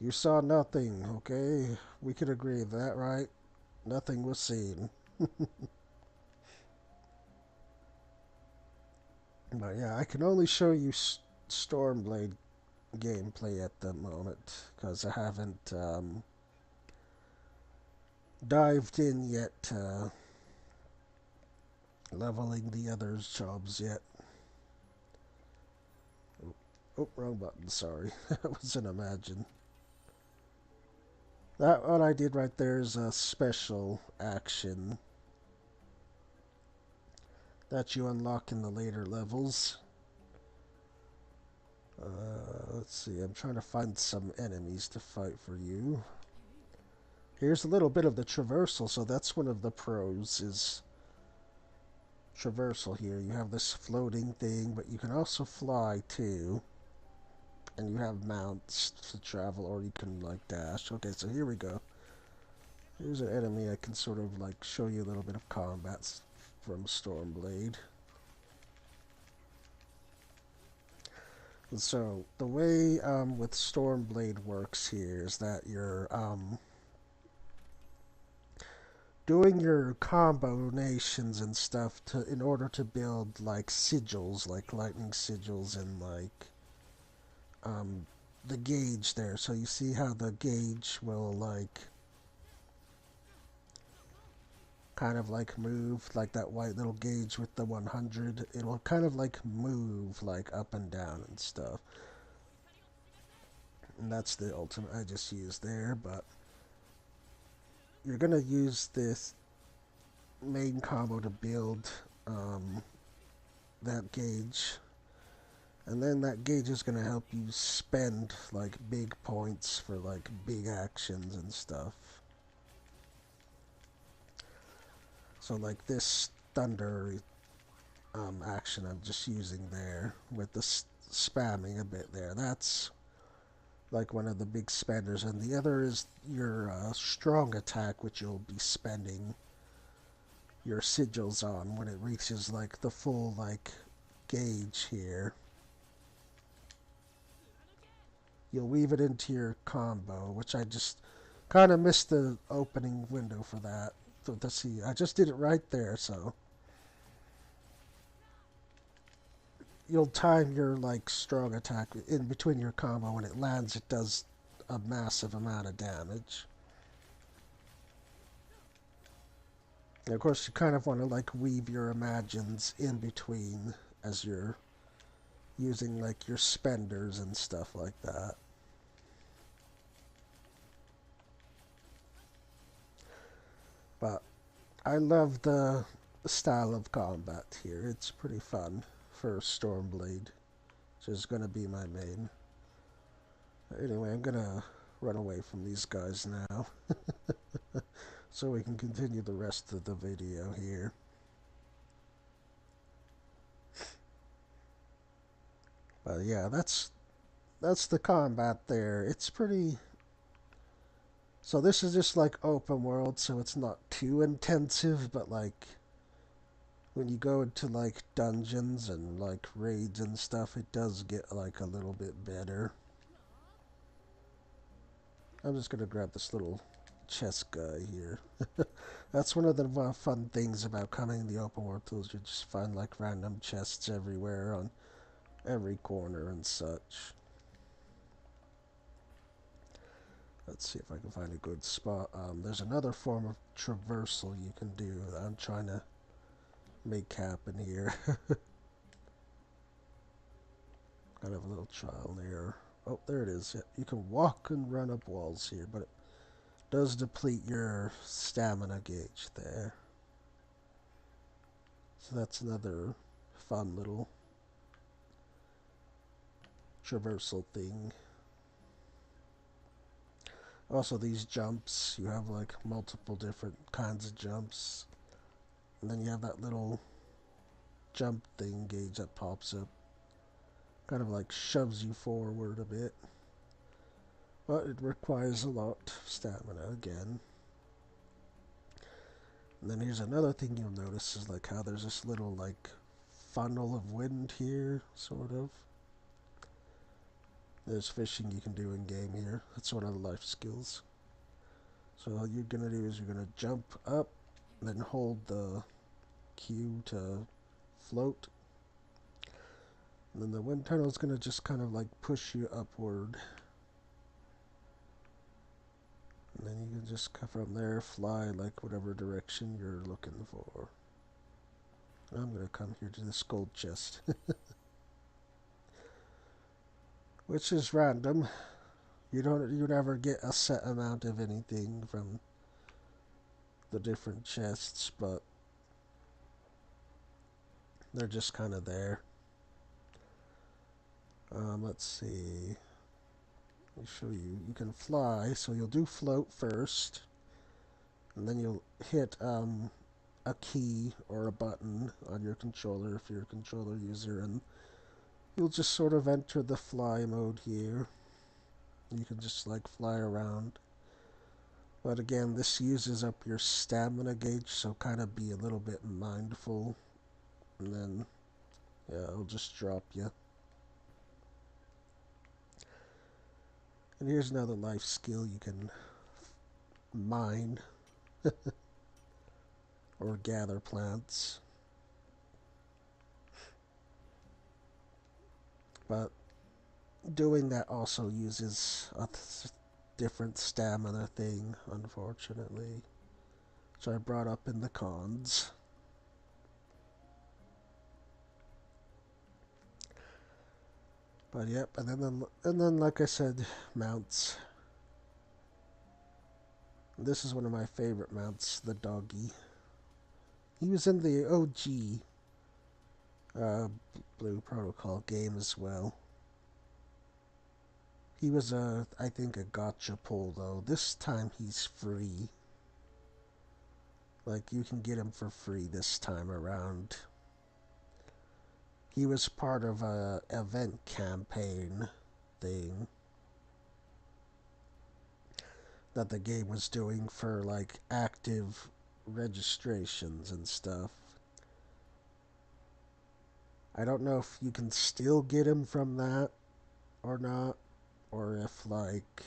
You saw nothing, okay? We could agree with that, right? Nothing was seen. But yeah, I can only show you Stormblade gameplay at the moment because I haven't dived in yet to leveling the other jobs yet. Oh, wrong button, sorry. That was an Imagine. That what I did right there is a special action that you unlock in the later levels. Let's see, I'm trying to find some enemies to fight for you. Here's a little bit of the traversal, so that's one of the pros is traversal here. You have this floating thing, but you can also fly too. And you have mounts to travel, or you can like dash. Okay, so here we go. Here's an enemy I can sort of like show you a little bit of combat from Stormblade. And so the way with Stormblade works here is that you're doing your combinations and stuff to in order to build like sigils, like lightning sigils, and like um, the gauge there. So you see how the gauge will like kind of like move, like that white little gauge with the 100. It'll kind of like move like up and down and stuff. And that's the ultimate I just used there, but you're gonna use this main combo to build that gauge, and then that gauge is gonna help you spend like big points for like big actions and stuff. So like this thunder action I'm just using there with the spamming a bit there. That's like one of the big spenders, and the other is your strong attack, which you'll be spending your sigils on when it reaches like the full like gauge here. You'll weave it into your combo, which I just kind of missed the opening window for that. So let's see, I just did it right there, so you'll time your like strong attack in between your combo. When it lands, it does a massive amount of damage. And of course, you kind of want to like weave your imagines in between as you're using like your spenders and stuff like that. But I love the style of combat here. It's pretty fun for Stormblade, which is going to be my main. Anyway, I'm going to run away from these guys now so we can continue the rest of the video here. But yeah, that's the combat there. It's pretty. So this is just like open world, so it's not too intensive, but like when you go into like dungeons and like raids and stuff, it does get like a little bit better. I'm just gonna grab this little chest guy here. That's one of the fun things about coming in the open world tools. You just find like random chests everywhere on every corner and such. Let's see if I can find a good spot. There's another form of traversal you can do that I'm trying to make happen here. Kind of a little trial and error. Oh, there it is. You can walk and run up walls here, but it does deplete your stamina gauge there. So that's another fun little traversal thing. Also, these jumps, you have like multiple different kinds of jumps. And then you have that little jump thing gauge that pops up. Kind of like shoves you forward a bit. But it requires a lot of stamina again. And then here's another thing you'll notice is like how there's this little like funnel of wind here, sort of. There's fishing you can do in game here. That's one of the life skills. So all you're gonna do is you're gonna jump up, then hold the Q to float, and then the wind tunnel is gonna just kind of like push you upward. And then you can just from there fly like whatever direction you're looking for. I'm gonna come here to this gold chest, which is random. You never get a set amount of anything from the different chests, but they're just kind of there. Let's see. Let me show you. You can fly, so you'll do float first, and then you'll hit a key or a button on your controller if you're a controller user, and you'll just sort of enter the fly mode here. You can just like fly around. But again, this uses up your stamina gauge, so kind of be a little bit mindful. And then, yeah, it'll just drop you. And here's another life skill you can mine or gather plants. But doing that also uses a different stamina thing, unfortunately. So I brought up in the cons. But yep, and then like I said, mounts. This is one of my favorite mounts, the doggy. He was in the OG Blue Protocol game as well. He was I think a gotcha pull though. This time he's free. Like you can get him for free this time around. He was part of a event campaign thing that the game was doing for like active registrations and stuff. I don't know if you can still get him from that or not, or if like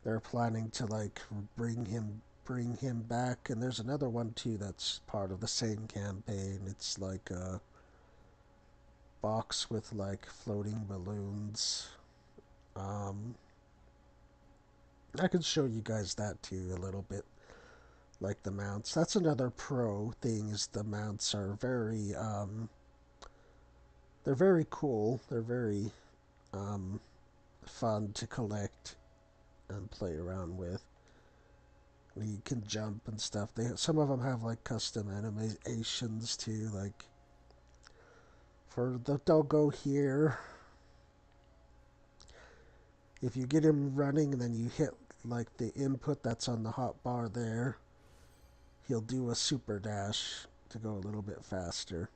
they're planning to like bring him back. And there's another one too that's part of the same campaign. It's like a box with like floating balloons. um I can show you guys that too a little bit, like the mounts. That's another pro thing, is the mounts are very they're very cool. They're very um fun to collect and play around with. You can jump and stuff. Some of them have like custom animations too. Like for the doggo here, if you get him running and then you hit like the input that's on the hot bar there, he'll do a super dash to go a little bit faster.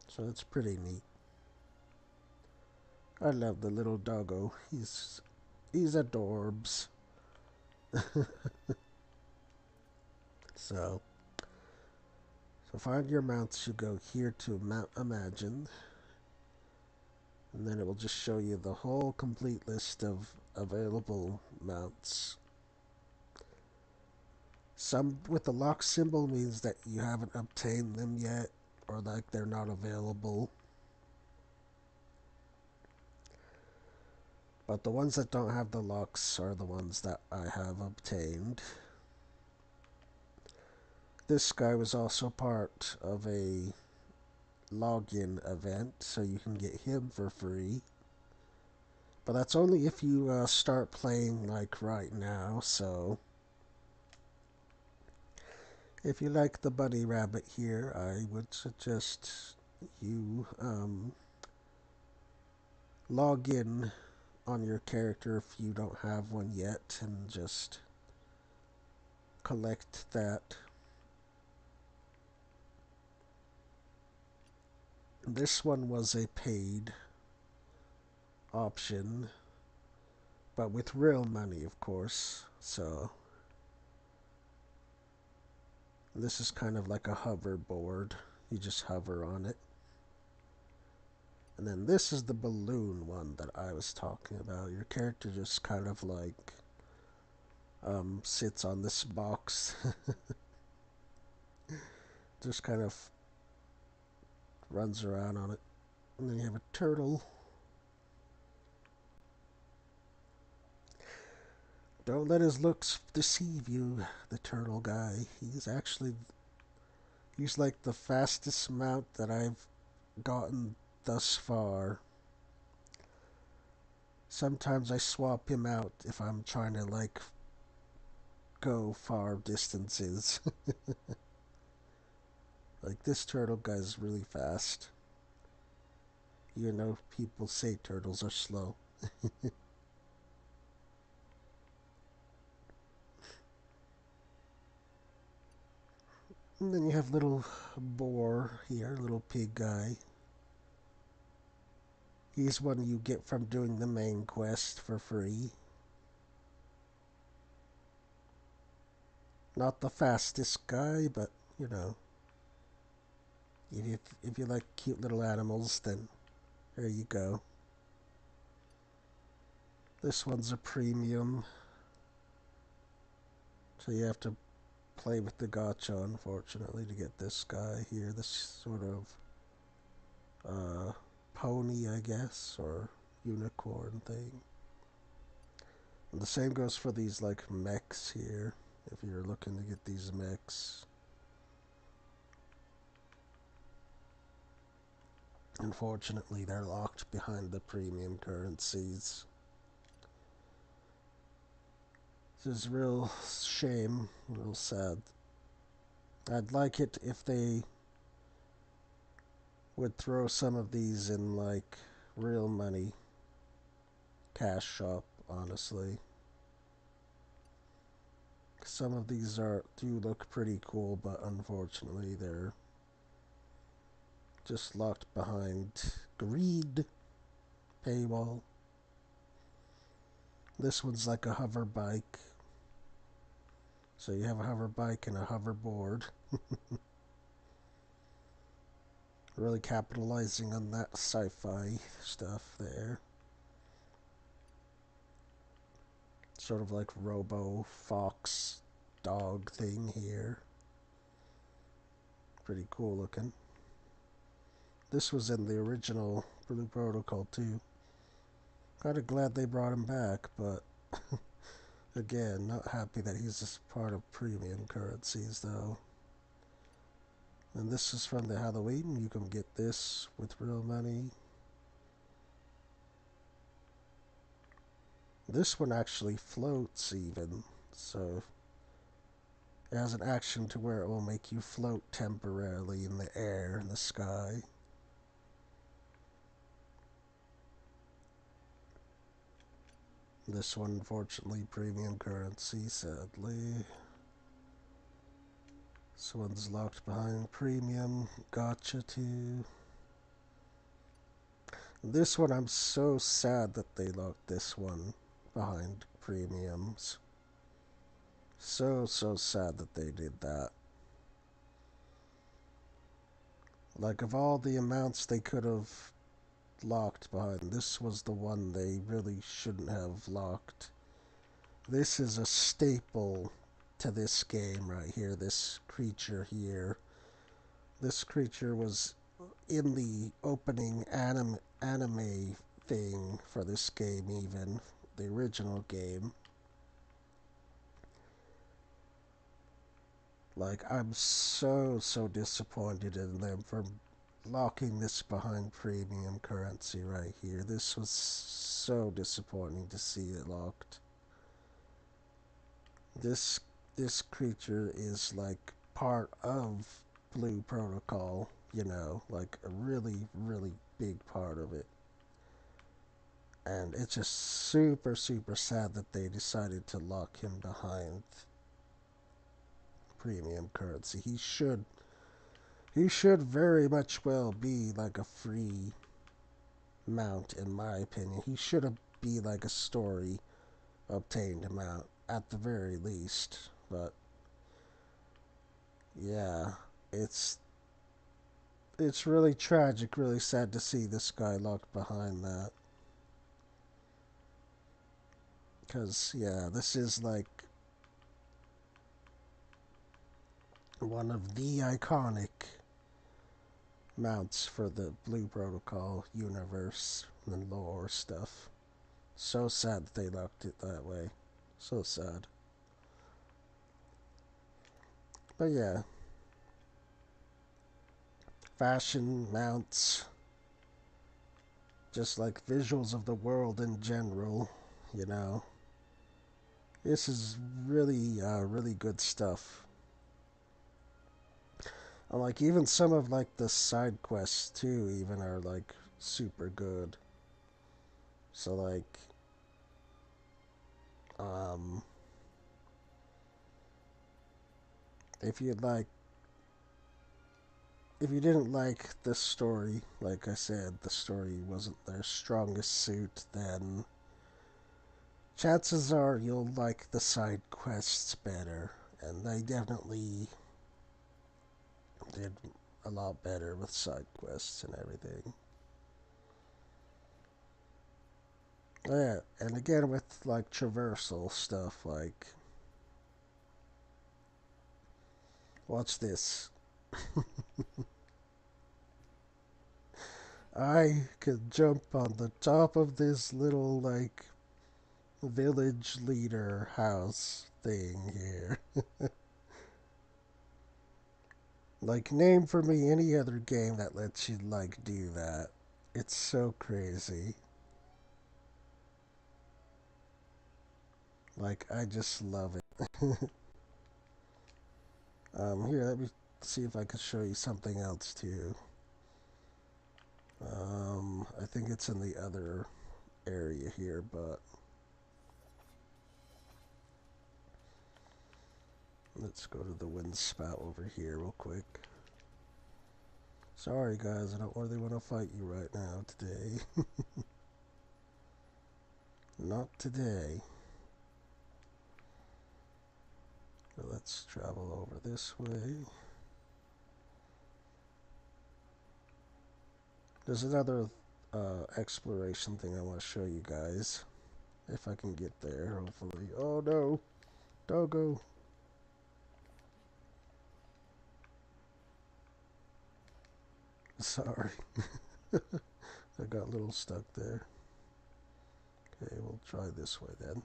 So it's pretty neat. I love the little doggo. He's adorbs. So find your mounts. You go here to Mount Imagine, and then it will just show you the whole complete list of available mounts. Some with the lock symbol means that you haven't obtained them yet, or like they're not available. But the ones that don't have the locks are the ones that I have obtained. This guy was also part of a login event, so you can get him for free. But that's only if you start playing like right now, so if you like the bunny rabbit here, I would suggest you log in on your character if you don't have one yet and just collect that. This one was a paid option, but with real money, of course. So This is kind of like a hoverboard. You just hover on it. And then this is the balloon one that I was talking about. Your character just kind of like sits on this box, just kind of runs around on it. And then you have a turtle. Don't let his looks deceive you, the turtle guy. He's like the fastest mount that I've gotten thus far. Sometimes I swap him out if I'm trying to like go far distances. Like this turtle guy's really fast. You know, people say turtles are slow. And then you have little boar here, little pig guy. He's one you get from doing the main quest for free. Not the fastest guy, but you know, if you like cute little animals, then there you go. This one's a premium, so you have to play with the gacha, unfortunately, to get this guy here. This sort of uh, pony, I guess, or unicorn thing. And the same goes for these like mechs here. If you're looking to get these mechs, unfortunately, they're locked behind the premium currencies. This is a real shame, real sad. I'd like it if they would throw some of these in like real money cash shop, honestly. Some of these are do look pretty cool, but unfortunately they're just locked behind greed paywall. This one's like a hover bike. So you have a hover bike and a hoverboard. Really capitalizing on that sci-fi stuff there. Sort of like Robo Fox dog thing here. Pretty cool looking. This was in the original Blue Protocol too. Kind of glad they brought him back, but again, not happy that he's just part of premium currencies though. And this is from the Halloween. You can get this with real money. This one actually floats even, so it has an action to where it will make you float temporarily in the air, in the sky. This one, unfortunately, premium currency, sadly. This one's locked behind premium. Gotcha too. This one, I'm so sad that they locked this one behind premiums. So sad that they did that. Like, of all the amounts they could have locked behind, this was the one they really shouldn't have locked. This is a staple to this game right here, this creature here. This creature was in the opening anime thing for this game, even the original game. Like, I'm so disappointed in them for locking this behind premium currency right here. This was so disappointing to see it locked. This this creature is like part of Blue Protocol, you know, like a really big part of it. And it's just super sad that they decided to lock him behind premium currency. He should very much well be like a free mount in my opinion. He should be like a story obtained mount at the very least. But yeah, it's it's really tragic, really sad to see this guy locked behind that. Cause yeah, this is like one of the iconic mounts for the Blue Protocol universe and lore stuff. So sad that they locked it that way. So sad. But yeah, fashion mounts, just like visuals of the world in general, you know. This is really, really good stuff. And like even some of like the side quests too, even are like super good. So like, um, if you'd like, if you didn't like the story, like I said, the story wasn't their strongest suit, then chances are you'll like the side quests better. And they definitely did a lot better with side quests and everything. Yeah, and again with like traversal stuff, like watch this. I could jump on the top of this little like village leader house thing here. Like name for me any other game that lets you like do that. It's so crazy. Like I just love it. Here, let me see if I can show you something else too. I think it's in the other area here, but let's go to the wind spout over here real quick. Sorry guys, I don't really want to fight you right now today. Not today. But let's travel over this way. There's another exploration thing I want to show you guys. If I can get there, hopefully. Oh no! Don't go! Sorry. I got a little stuck there. Okay, we'll try this way then.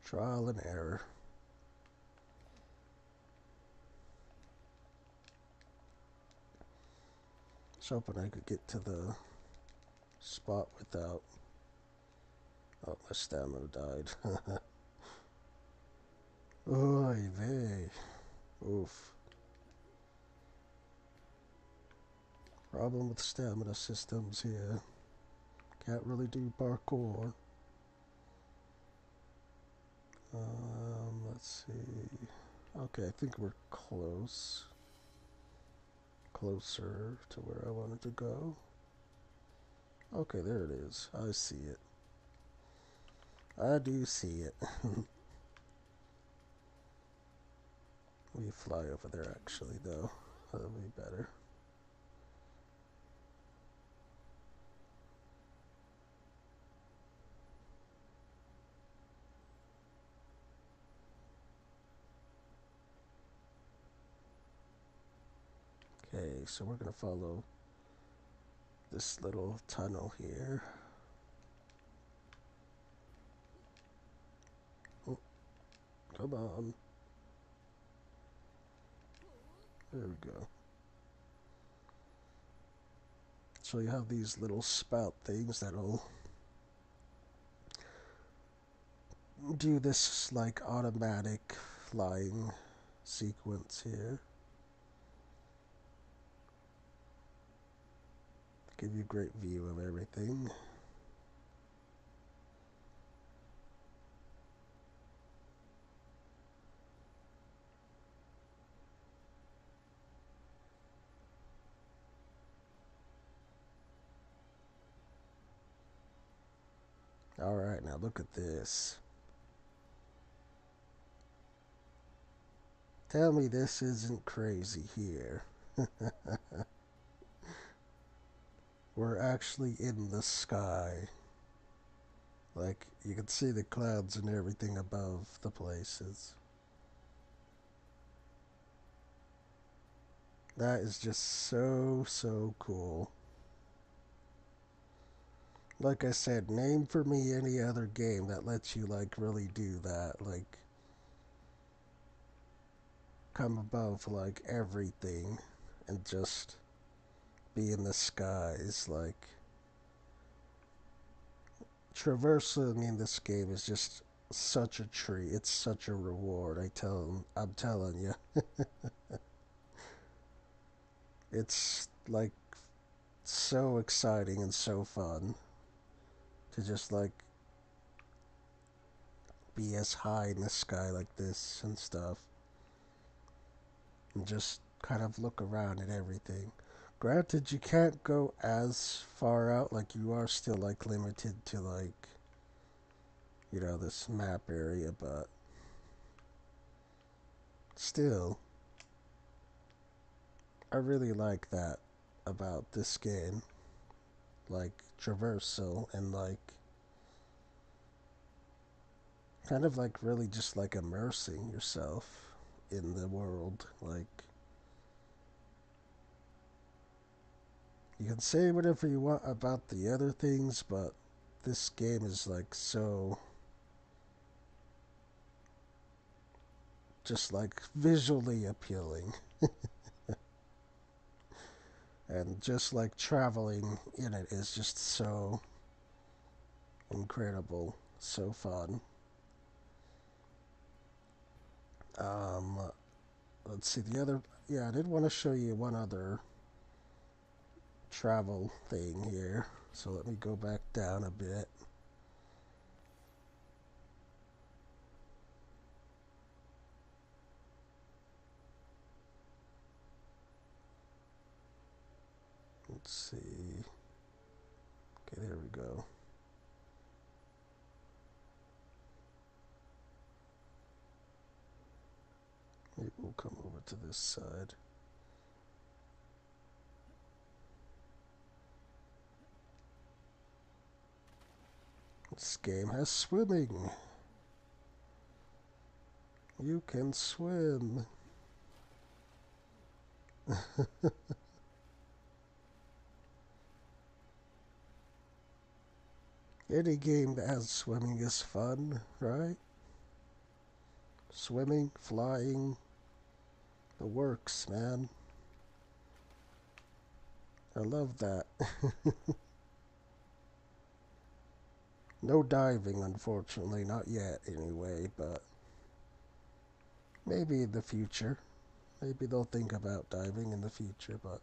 Trial and error. I was hoping I could get to the spot without... Oh, my stamina died. Oy vey. Oof. Problem with stamina systems here. Can't really do parkour. Let's see. Okay, I think we're close. Closer to where I wanted to go. Okay, there it is. I see it. I do see it. We fly over there actually, though. That'll be better. Okay, so we're gonna follow this little tunnel here. Oh, come on. There we go. So you have these little spout things that'll do this like automatic flying sequence here. Give you a great view of everything. Alright, now look at this. Tell me this isn't crazy here. We're actually in the sky. Like, you can see the clouds and everything above the places. That is just so, so cool. Like I said, name for me any other game that lets you, like, really do that. Like, come above, like, everything and just be in the skies. Like, traversing in this game is just such a treat. It's such a reward. I'm telling you, it's like so exciting and so fun to just like be as high in the sky like this and stuff, and just kind of look around at everything. Granted, you can't go as far out. Like you are still like limited to like this map area, but still, I really like that about this game. Like traversal and like kind of like really just like immersing yourself in the world. Like you can say whatever you want about the other things, but this game is like so just like visually appealing, and just like traveling in it is just so incredible, so fun. um let's see the other. Yeah, I did want to show you one other travel thing here, so let me go back down a bit. Let's see. Okay, there we go. Maybe we'll come over to this side. This game has swimming. You can swim. Any game that has swimming is fun, right? Swimming, flying, the works, man. I love that. No diving, unfortunately, not yet anyway, but maybe in the future. Maybe they'll think about diving in the future, but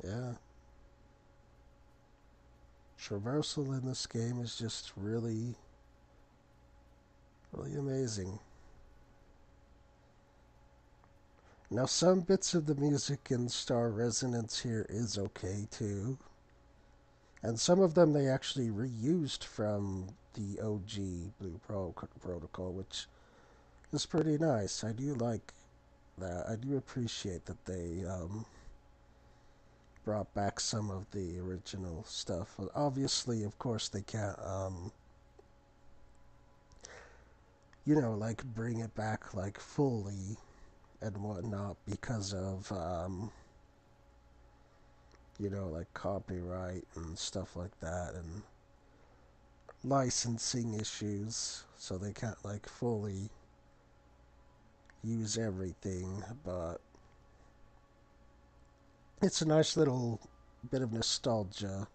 yeah. Traversal in this game is just really, really amazing. Now, some bits of the music in Star Resonance here is okay too, and some of them they actually reused from the OG Protocol, which is pretty nice. I do like that. I do appreciate that they brought back some of the original stuff. But obviously, of course, they can't, like bring it back like fully and whatnot because of, like copyright and stuff like that and licensing issues. So they can't like fully use everything, but it's a nice little bit of nostalgia,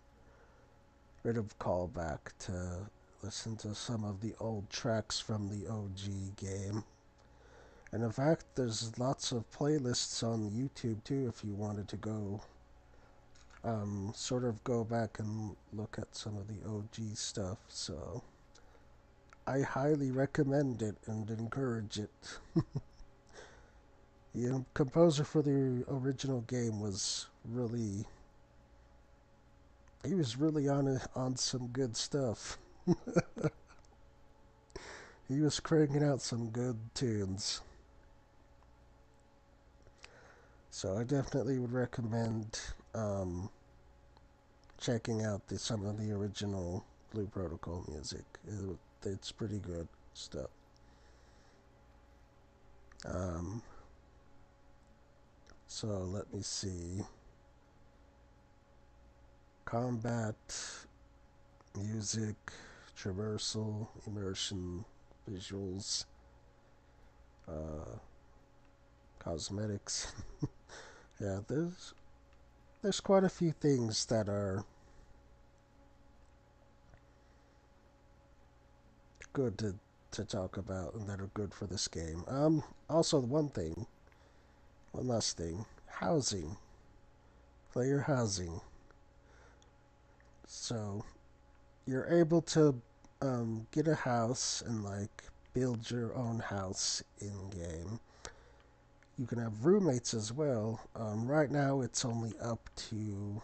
bit of callback to listen to some of the old tracks from the OG game. And in fact, there's lots of playlists on YouTube too if you wanted to go sort of go back and look at some of the OG stuff. So I highly recommend it and encourage it. The composer for the original game was really he was really on some good stuff. He was cranking out some good tunes. So I definitely would recommend checking out some of the original Blue Protocol music. It's pretty good stuff. Um, so let me see. Combat, music, traversal, immersion, visuals, uh, cosmetics. Yeah, there's quite a few things that are good to talk about and that are good for this game. Also one last thing, housing, player housing. So you're able to get a house and like build your own house in game. You can have roommates as well. Right now it's only up to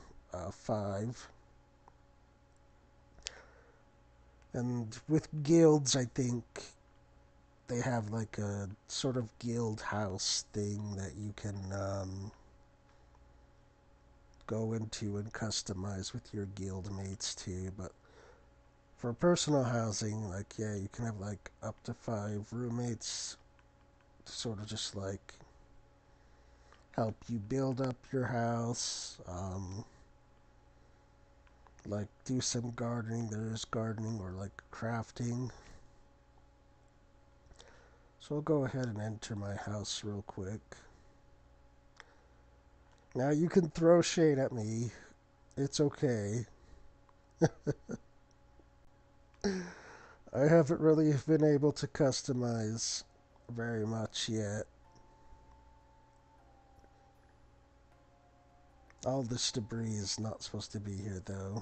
5. And with guilds, I think they have like a sort of guild house thing that you can go into and customize with your guild mates too. But for personal housing, like, yeah, you can have like up to 5 roommates to sort of just like help you build up your house. Like do some gardening. There's gardening or like crafting. So I'll go ahead and enter my house real quick. Now you can throw shade at me. It's okay. I haven't really been able to customize very much yet. All this debris is not supposed to be here though.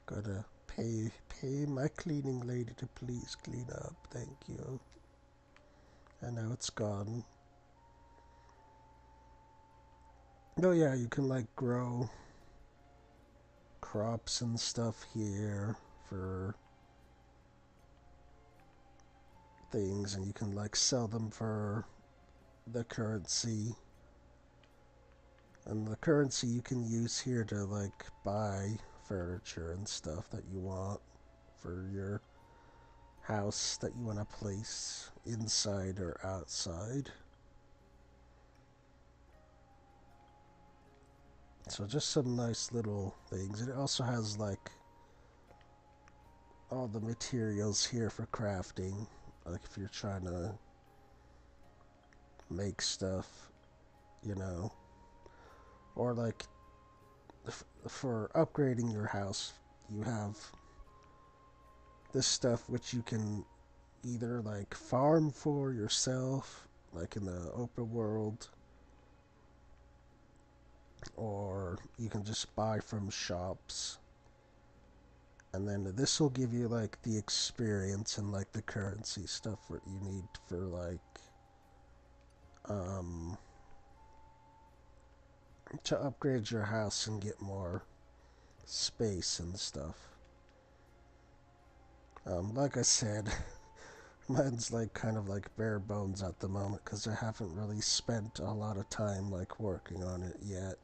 Gotta pay my cleaning lady to please clean up. Thank you. And now it's gone. Oh yeah, you can like grow crops and stuff here for things, and you can like sell them for the currency. And the currency you can use here to like buy furniture and stuff that you want for your house that you want to place inside or outside. So just some nice little things. It also has like all the materials here for crafting. Like if you're trying to make stuff, you know, or like for upgrading your house, you have this stuff which you can either like farm for yourself, like in the open world, or you can just buy from shops. And then this will give you like the experience and like the currency stuff that you need for like um to upgrade your house and get more space and stuff. Like I said, mine's like kind of like bare bones at the moment because I haven't really spent a lot of time like working on it yet.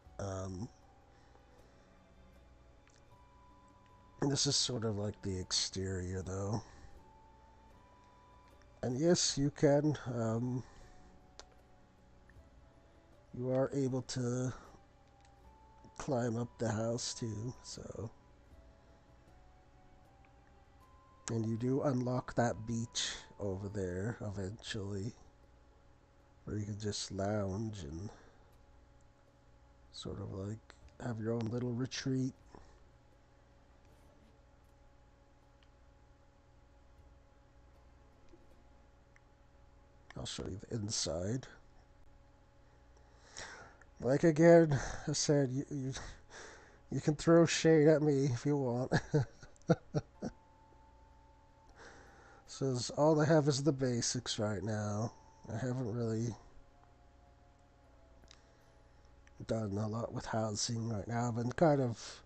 This is sort of like the exterior though. And yes, you can. You are able to climb up the house too, so. And you do unlock that beach over there eventually, where you can just lounge and sort of like have your own little retreat. I'll show you the inside. Like again, I said, you can throw shade at me if you want. Says all I have is the basics right now. I haven't really done a lot with housing right now. I've been kind of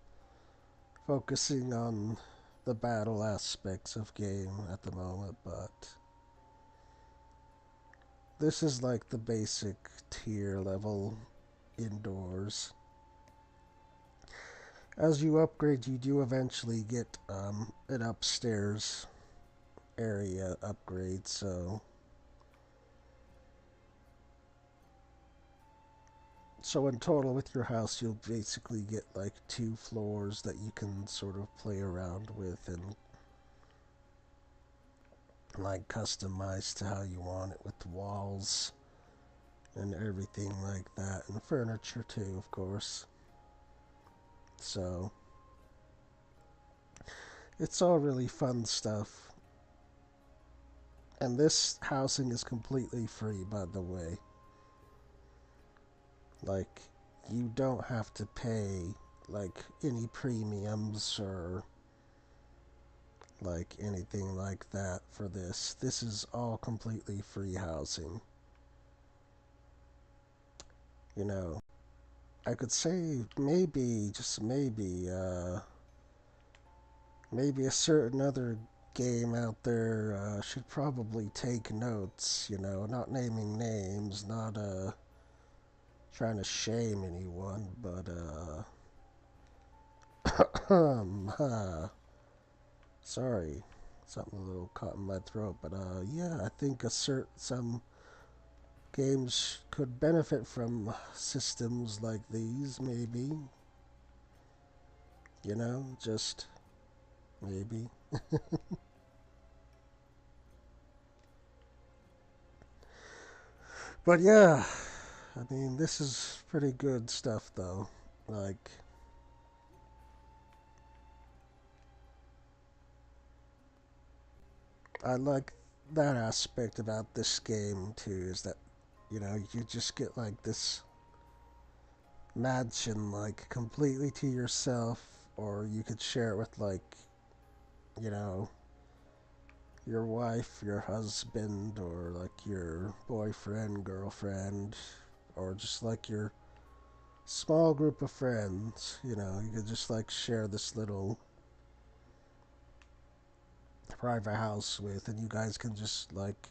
focusing on the battle aspects of game at the moment, but this is like the basic tier level indoors. As you upgrade, you do eventually get an upstairs area upgrade, so in total with your house you'll basically get like 2 floors that you can sort of play around with and like customize to how you want it with walls and everything like that, and furniture too, of course. So it's all really fun stuff. And this housing is completely free, by the way. Like, you don't have to pay like any premiums or like anything like that for this. This is all completely free housing. You know, I could say maybe, just maybe a certain other game out there should probably take notes, not naming names, not trying to shame anyone, but sorry, something a little caught in my throat, but yeah, I think some games could benefit from systems like these, maybe, just maybe. But yeah, I mean, this is pretty good stuff, though. Like, I like that aspect about this game too, is that you just get like this mansion like completely to yourself, or you could share it with like you know your wife, your husband, or like your boyfriend, girlfriend, or just like your small group of friends. You could just like share this little private house with, and you guys can just like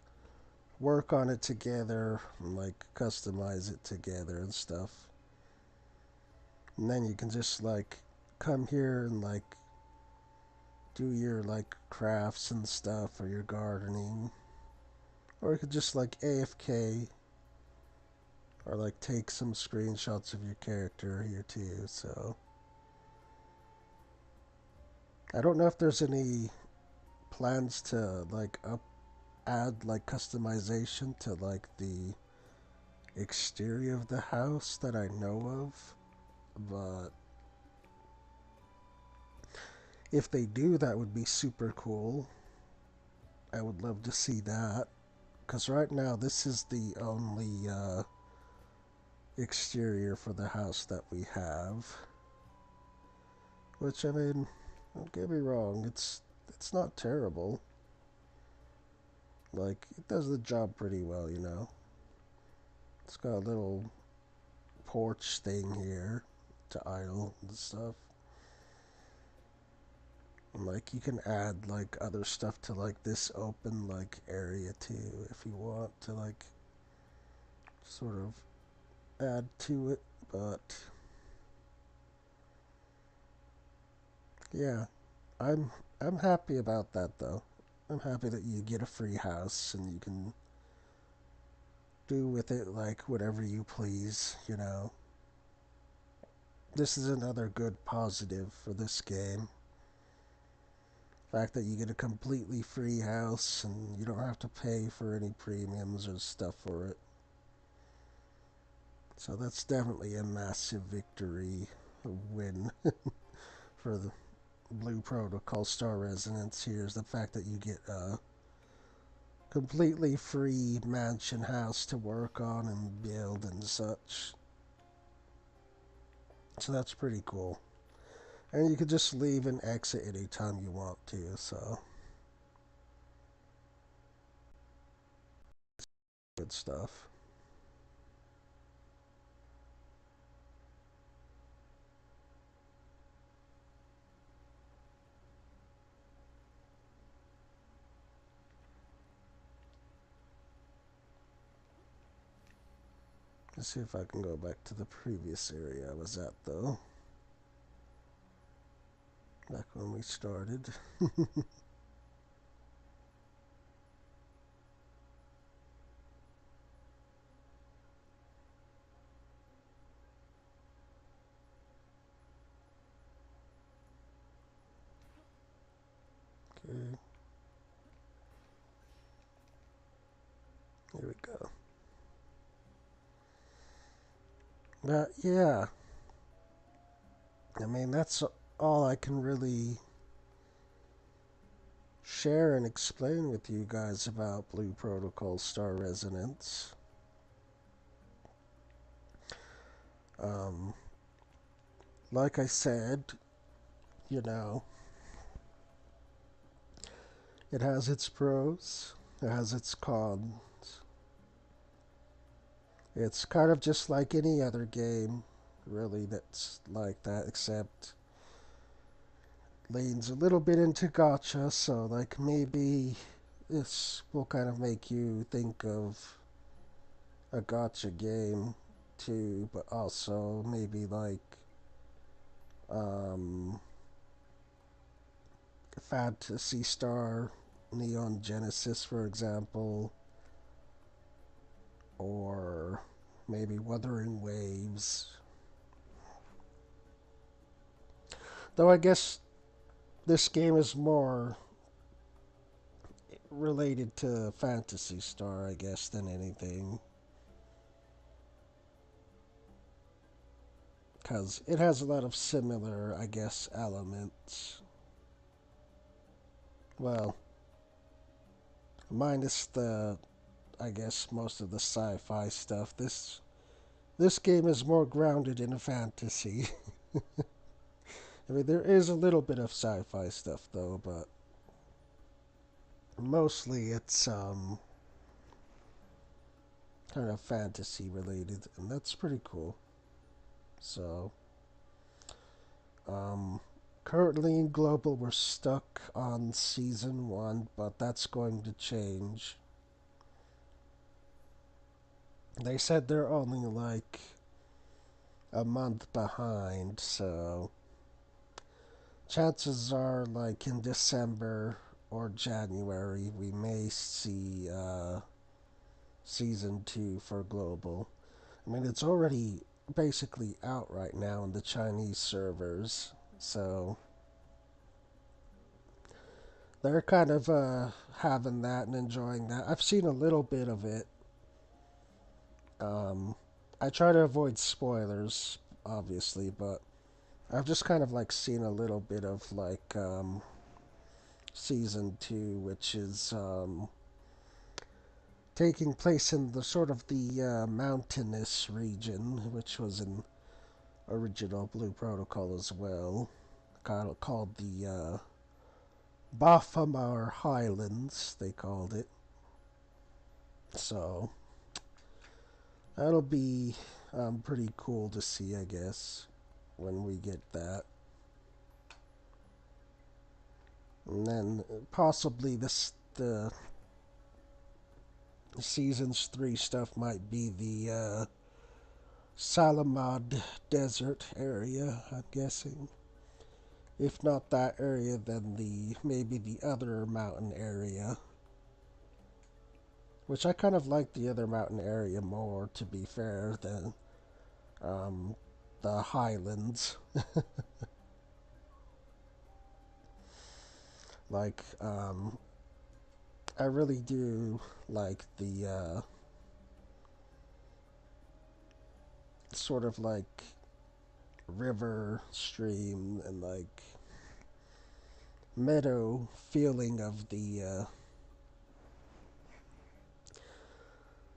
work on it together and like customize it together and stuff. And then you can just like come here and like do your like crafts and stuff or your gardening. Or you could just like AFK or like take some screenshots of your character here too. So I don't know if there's any plans to like add like customization to like the exterior of the house that I know of. But if they do, that would be super cool. I would love to see that. Because right now, this is the only exterior for the house that we have. Which, I mean, don't get me wrong, it's not terrible. Like, it does the job pretty well. It's got a little porch thing here to idle and stuff. And, like, you can add, like, other stuff to, like, this open, like, area, too, if you want to, like, sort of add to it. But, yeah, I'm I'm happy about that though. I'm happy that you get a free house and you can do with it like whatever you please. This is another good positive for this game. The fact that you get a completely free house and you don't have to pay for any premiums or stuff for it. So that's definitely a massive victory, a win for the Blue Protocol Star Resonance here is the fact that you get a completely free mansion house to work on and build and such. So that's pretty cool. And you can just leave and exit anytime you want to, so good stuff. Let's see if I can go back to the previous area I was at, though. Back when we started. Okay, here we go. But yeah, I mean, that's all I can really share and explain with you guys about Blue Protocol Star Resonance. Um, like I said, you know, it has its pros, it has its cons. It's kind of just like any other game, really, that's like that, except leans a little bit into gotcha, so like maybe this will kind of make you think of a gotcha game too, but also maybe like um, Fantasy Star Neon Genesis, for example, or maybe Wuthering Waves. Though I guess this game is more related to Fantasy Star, I guess, than anything. Because it has a lot of similar, I guess, elements. Well, minus the, I guess, most of the sci-fi stuff. This game is more grounded in a fantasy. I mean, there is a little bit of sci-fi stuff though, but mostly it's kind of fantasy related, and that's pretty cool. So, um, currently in Global, we're stuck on season one, but that's going to change. They said they're only like a month behind, so chances are, like in December or January, we may see season two for Global. I mean, it's already basically out right now in the Chinese servers, so they're kind of having that and enjoying that. I've seen a little bit of it. Um, I try to avoid spoilers, obviously, but I've just kind of like seen a little bit of like season two, which is taking place in the sort of the mountainous region, which was in original Blue Protocol as well, kind of called the Bafamar Highlands, they called it. So that'll be pretty cool to see, I guess, when we get that. And then possibly the seasons three stuff might be the Salamad Desert area, I'm guessing. If not that area, then maybe the other mountain area. Which I kind of like the other mountain area more, to be fair, than um, the highlands. Like, I really do like the sort of like river, stream, and like meadow feeling of the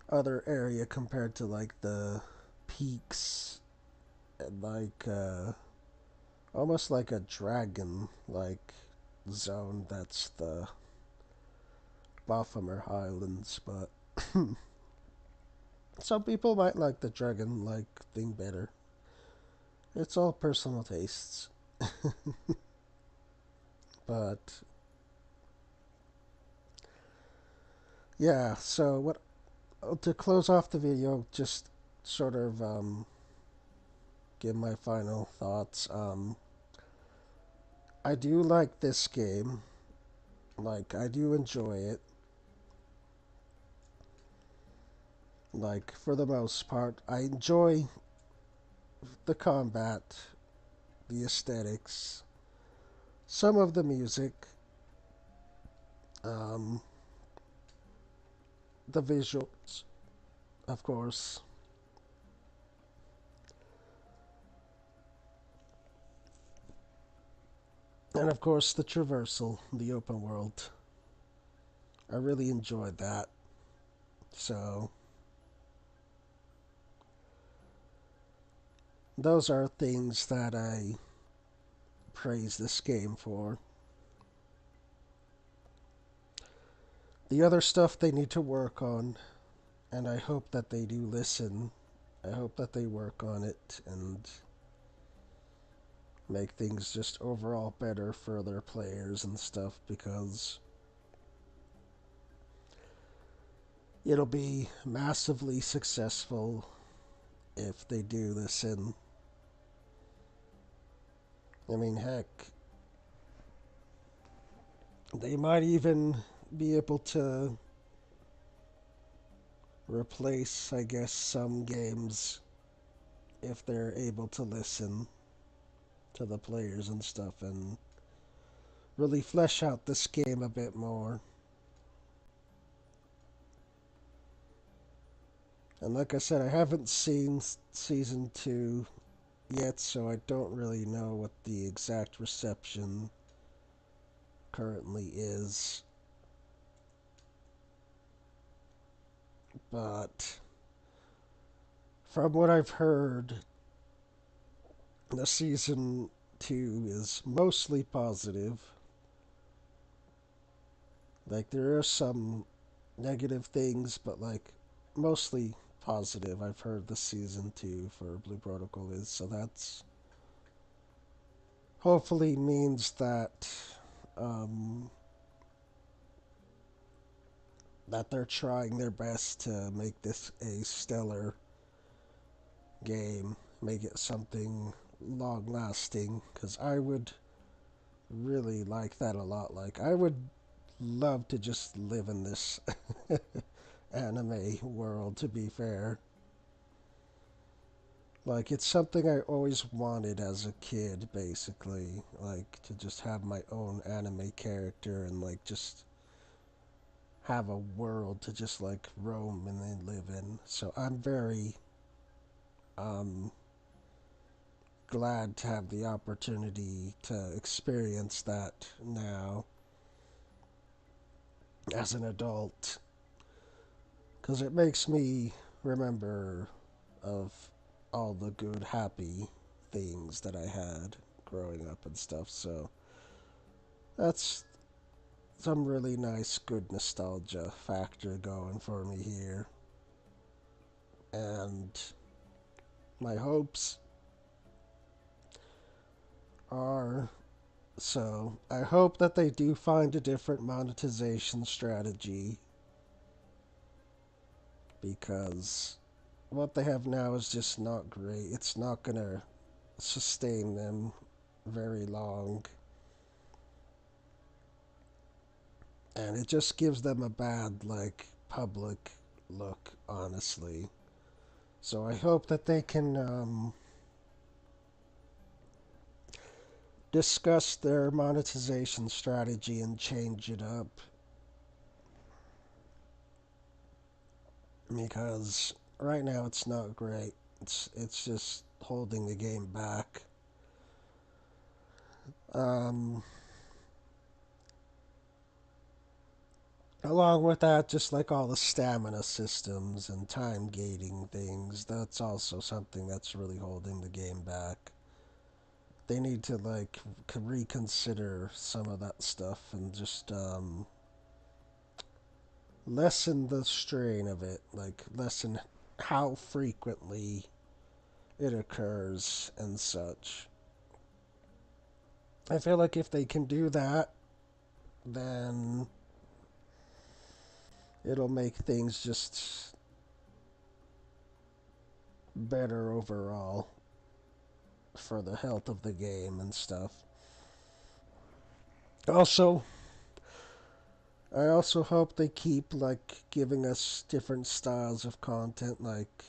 other area compared to like the peaks and like almost like a dragon like zone that's the Baphomer Highlands, but some people might like the dragon like thing better. It's all personal tastes. But yeah, so what to close off the video, just sort of give my final thoughts. I do like this game. Like, I do enjoy it. Like, for the most part, I enjoy the combat, the aesthetics, some of the music, um, the visuals, of course, and of course the traversal, the open world. I really enjoyed that. So, those are things that I praise this game for. The other stuff they need to work on, and I hope that they do listen. I hope that they work on it and make things just overall better for their players and stuff because it'll be massively successful if they do listen. I mean, heck, they might even be able to replace, I guess, some games if they're able to listen to the players and stuff and really flesh out this game a bit more. And like I said, I haven't seen season 2 yet, so I don't really know what the exact reception currently is. But from what I've heard, the season 2 is mostly positive. Like, there are some negative things, but like mostly positive. I've heard the season 2 for Blue Protocol is, so that's hopefully means um, that they're trying their best to make this a stellar game, make it something long lasting. Because I would really like that a lot. Like, I would love to just live in this anime world, to be fair. Like, it's something I always wanted as a kid, basically. Like, to just have my own anime character and, like, just have a world to just, like, roam and then live in. So I'm very, um, glad to have the opportunity to experience that now as an adult. Because it makes me remember of all the good, happy things that I had growing up and stuff. So that's some really nice, good nostalgia factor going for me here. And my hopes are so I hope that they do find a different monetization strategy because what they have now is just not great. It's not going to sustain them very long. And it just gives them a bad, like, public look, honestly. So I hope that they can discuss their monetization strategy and change it up because right now it's not great. It's just holding the game back. Um, Along with that, just like all the stamina systems and time gating things, that's also something that's really holding the game back. They need to like reconsider some of that stuff and just lessen the strain of it, like lessen how frequently it occurs and such. I feel like if they can do that, then it'll make things just better overall for the health of the game and stuff. Also, I also hope they keep like giving us different styles of content. Like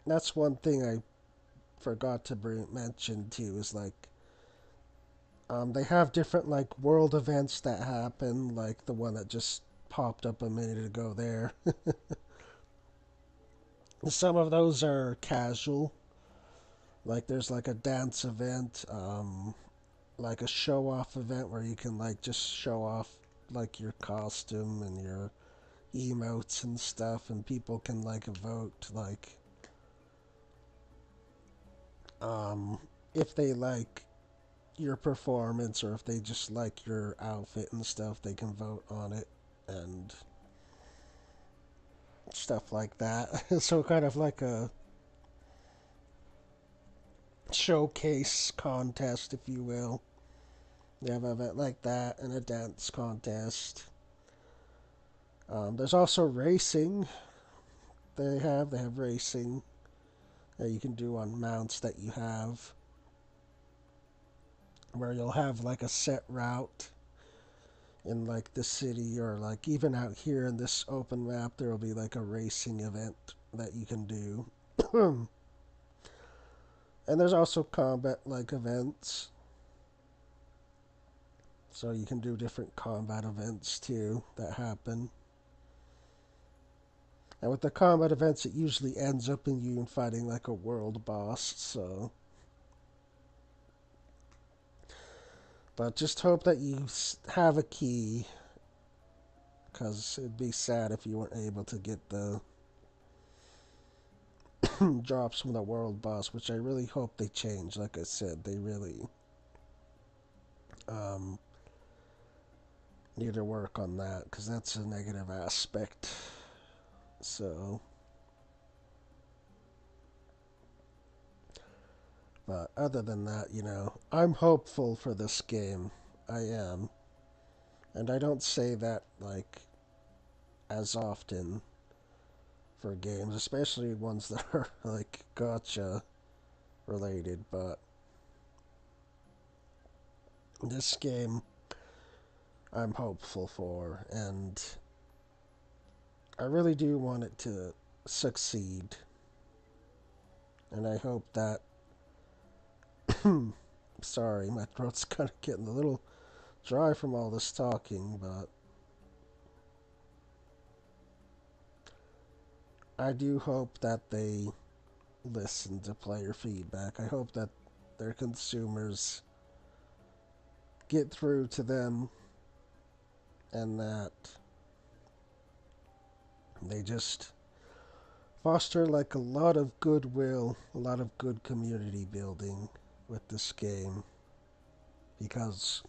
that's one thing I forgot to mention too. Is like they have different like world events that happen, like the one that just popped up a minute ago there. Some of those are casual. Like there's like a dance event, like a show off event where you can like just show off like your costume and your emotes and stuff, and people can like vote like um if they like your performance or if they just like your outfit and stuff, they can vote on it and stuff like that. So kind of like a showcase contest, if you will. They have an event like that and a dance contest. There's also racing. They have racing that you can do on mounts that you have, where you'll have like a set route in like the city or like even out here in this open map. There will be like a racing event that you can do. And there's also combat like events, so you can do different combat events too that happen. And with the combat events, it usually ends up in you fighting like a world boss. So, but just hope that you have a key, because it'd be sad if you weren't able to get the drops from the world boss, which I really hope they change. Like I said, they really um, need to work on that because that's a negative aspect. So, but other than that, I'm hopeful for this game. I am. And I don't say that like as often for games, especially ones that are like gotcha related, but this game I'm hopeful for, and I really do want it to succeed. And I hope that. Sorry, my throat's kind of getting a little dry from all this talking, but I do hope that they listen to player feedback. I hope that their consumers get through to them and that they just foster like a lot of goodwill, a lot of good community building with this game, because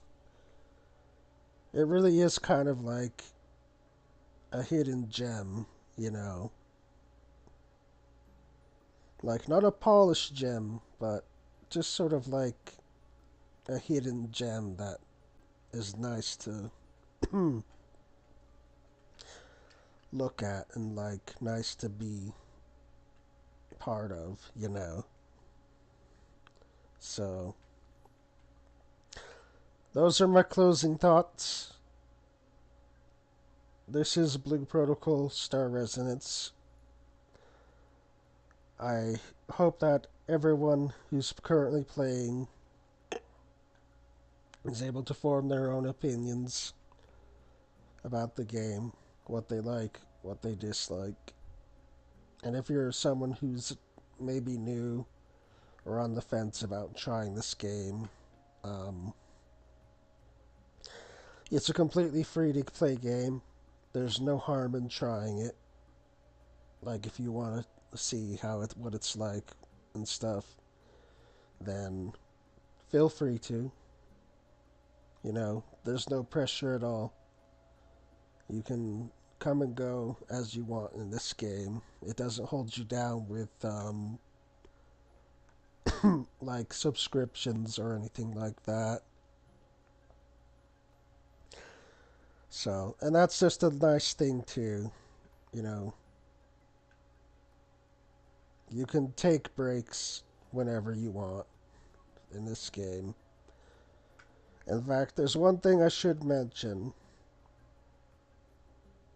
it really is kind of like a hidden gem, you know. Like not a polished gem, but just sort of like a hidden gem that is nice to look at and like nice to be part of. So, those are my closing thoughts. This is Blue Protocol Star Resonance. I hope that everyone who's currently playing is able to form their own opinions about the game, what they like, what they dislike. And if you're someone who's maybe new or on the fence about trying this game, um, it's a completely free to play game. There's no harm in trying it. Like if you want to see what it's like and stuff, then feel free to. There's no pressure at all. You can come and go as you want in this game. It doesn't hold you down with like subscriptions or anything like that. So, and that's just a nice thing too. You know, You can take breaks whenever you want in this game. In fact, there's one thing I should mention.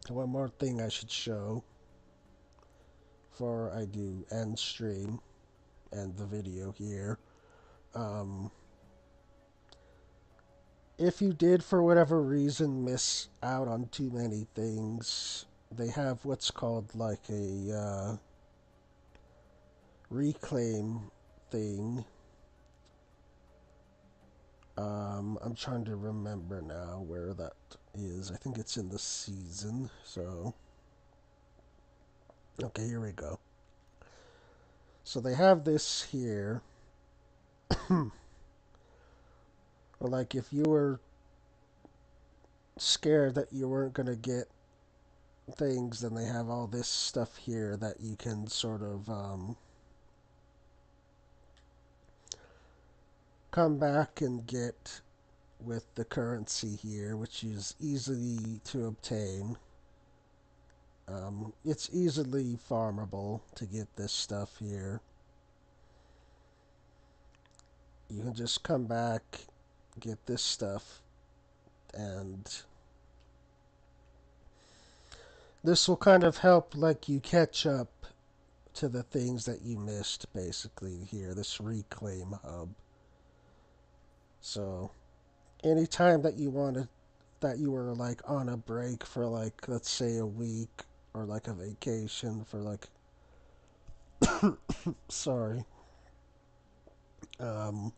One more thing I should show before I do end stream and the video here. Um, if you did, for whatever reason, miss out on too many things, they have what's called like a reclaim thing. I'm trying to remember now where that is. I think it's in the season. So, okay, here we go. So they have this here. Like if you were scared that you weren't going to get things, then they have all this stuff here that you can sort of come back and get with the currency here, which is easily to obtain. It's easily farmable to get this stuff here. You can just come back, get this stuff, and this will kind of help like you catch up to the things that you missed basically here, this reclaim hub. So anytime that you wanted that you were like on a break for like let's say a week or like a vacation for like sorry um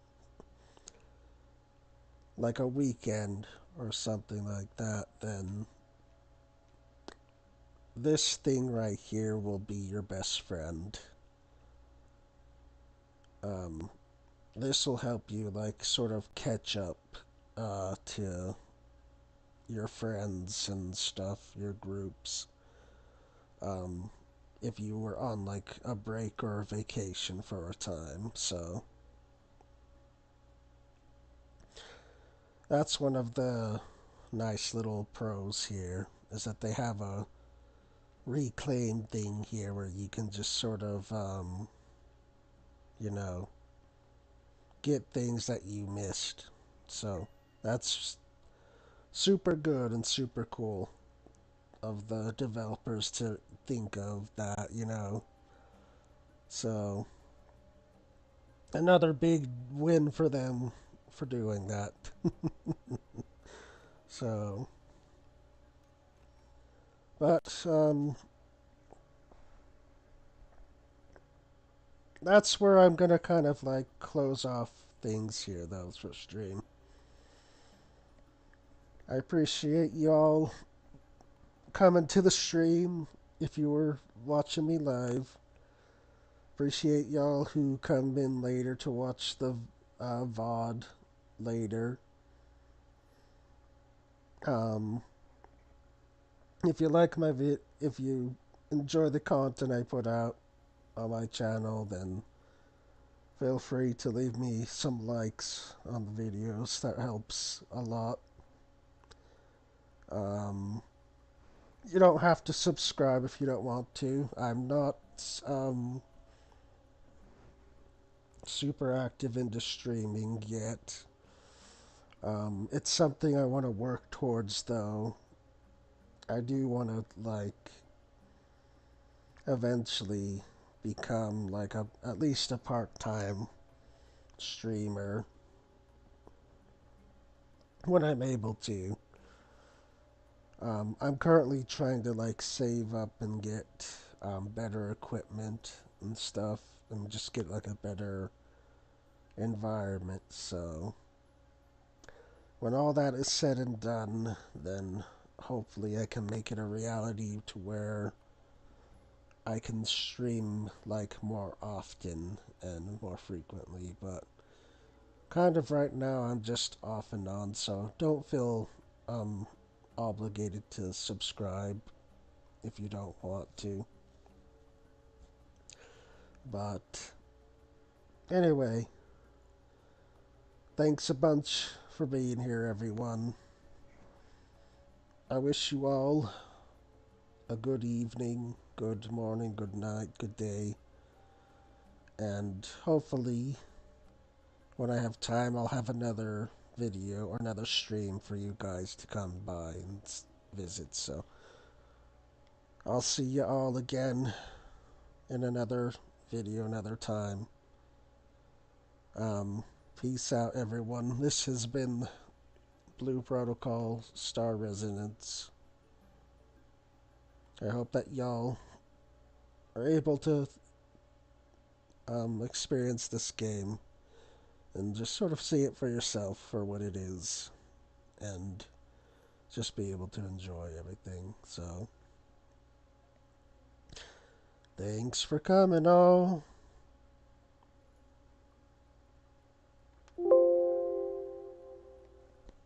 like a weekend or something like that, then this thing right here will be your best friend. um this will help you like sort of catch up to your friends and stuff, your groups, um if you were on like a break or a vacation for a time. So that's one of the nice little pros here, is that they have a reclaim thing here where you can just sort of you know, get things that you missed. So that's super good and super cool of the developers to think of that, you know. So another big win for them for doing that. So, but that's where I'm gonna kind of like close off things here, though, for stream. I appreciate y'all coming to the stream if you were watching me live. Appreciate y'all who come in later to watch the VOD later. Um, if you like my if you enjoy the content I put out on my channel, then feel free to leave me some likes on the videos. That helps a lot. Um, you don't have to subscribe if you don't want to. I'm not um, super active into streaming yet. It's something I want to work towards, though. I do want to like eventually become like a at least a part-time streamer when I'm able to. I'm currently trying to like save up and get better equipment and stuff, and just get like a better environment. So when all that is said and done, then hopefully I can make it a reality to where I can stream like more often and more frequently. But kind of right now I'm just off and on, so don't feel um, obligated to subscribe if you don't want to. But anyway, thanks a bunch for being here, everyone. I wish you all a good evening, good morning, good night, good day, And hopefully, when I have time, I'll have another video or another stream for you guys to come by and visit. So I'll see you all again in another video another time. Um, Peace out, everyone. This has been Blue Protocol Star Resonance. I hope that y'all are able to experience this game and just sort of see it for yourself for what it is and just be able to enjoy everything. So, thanks for coming, all.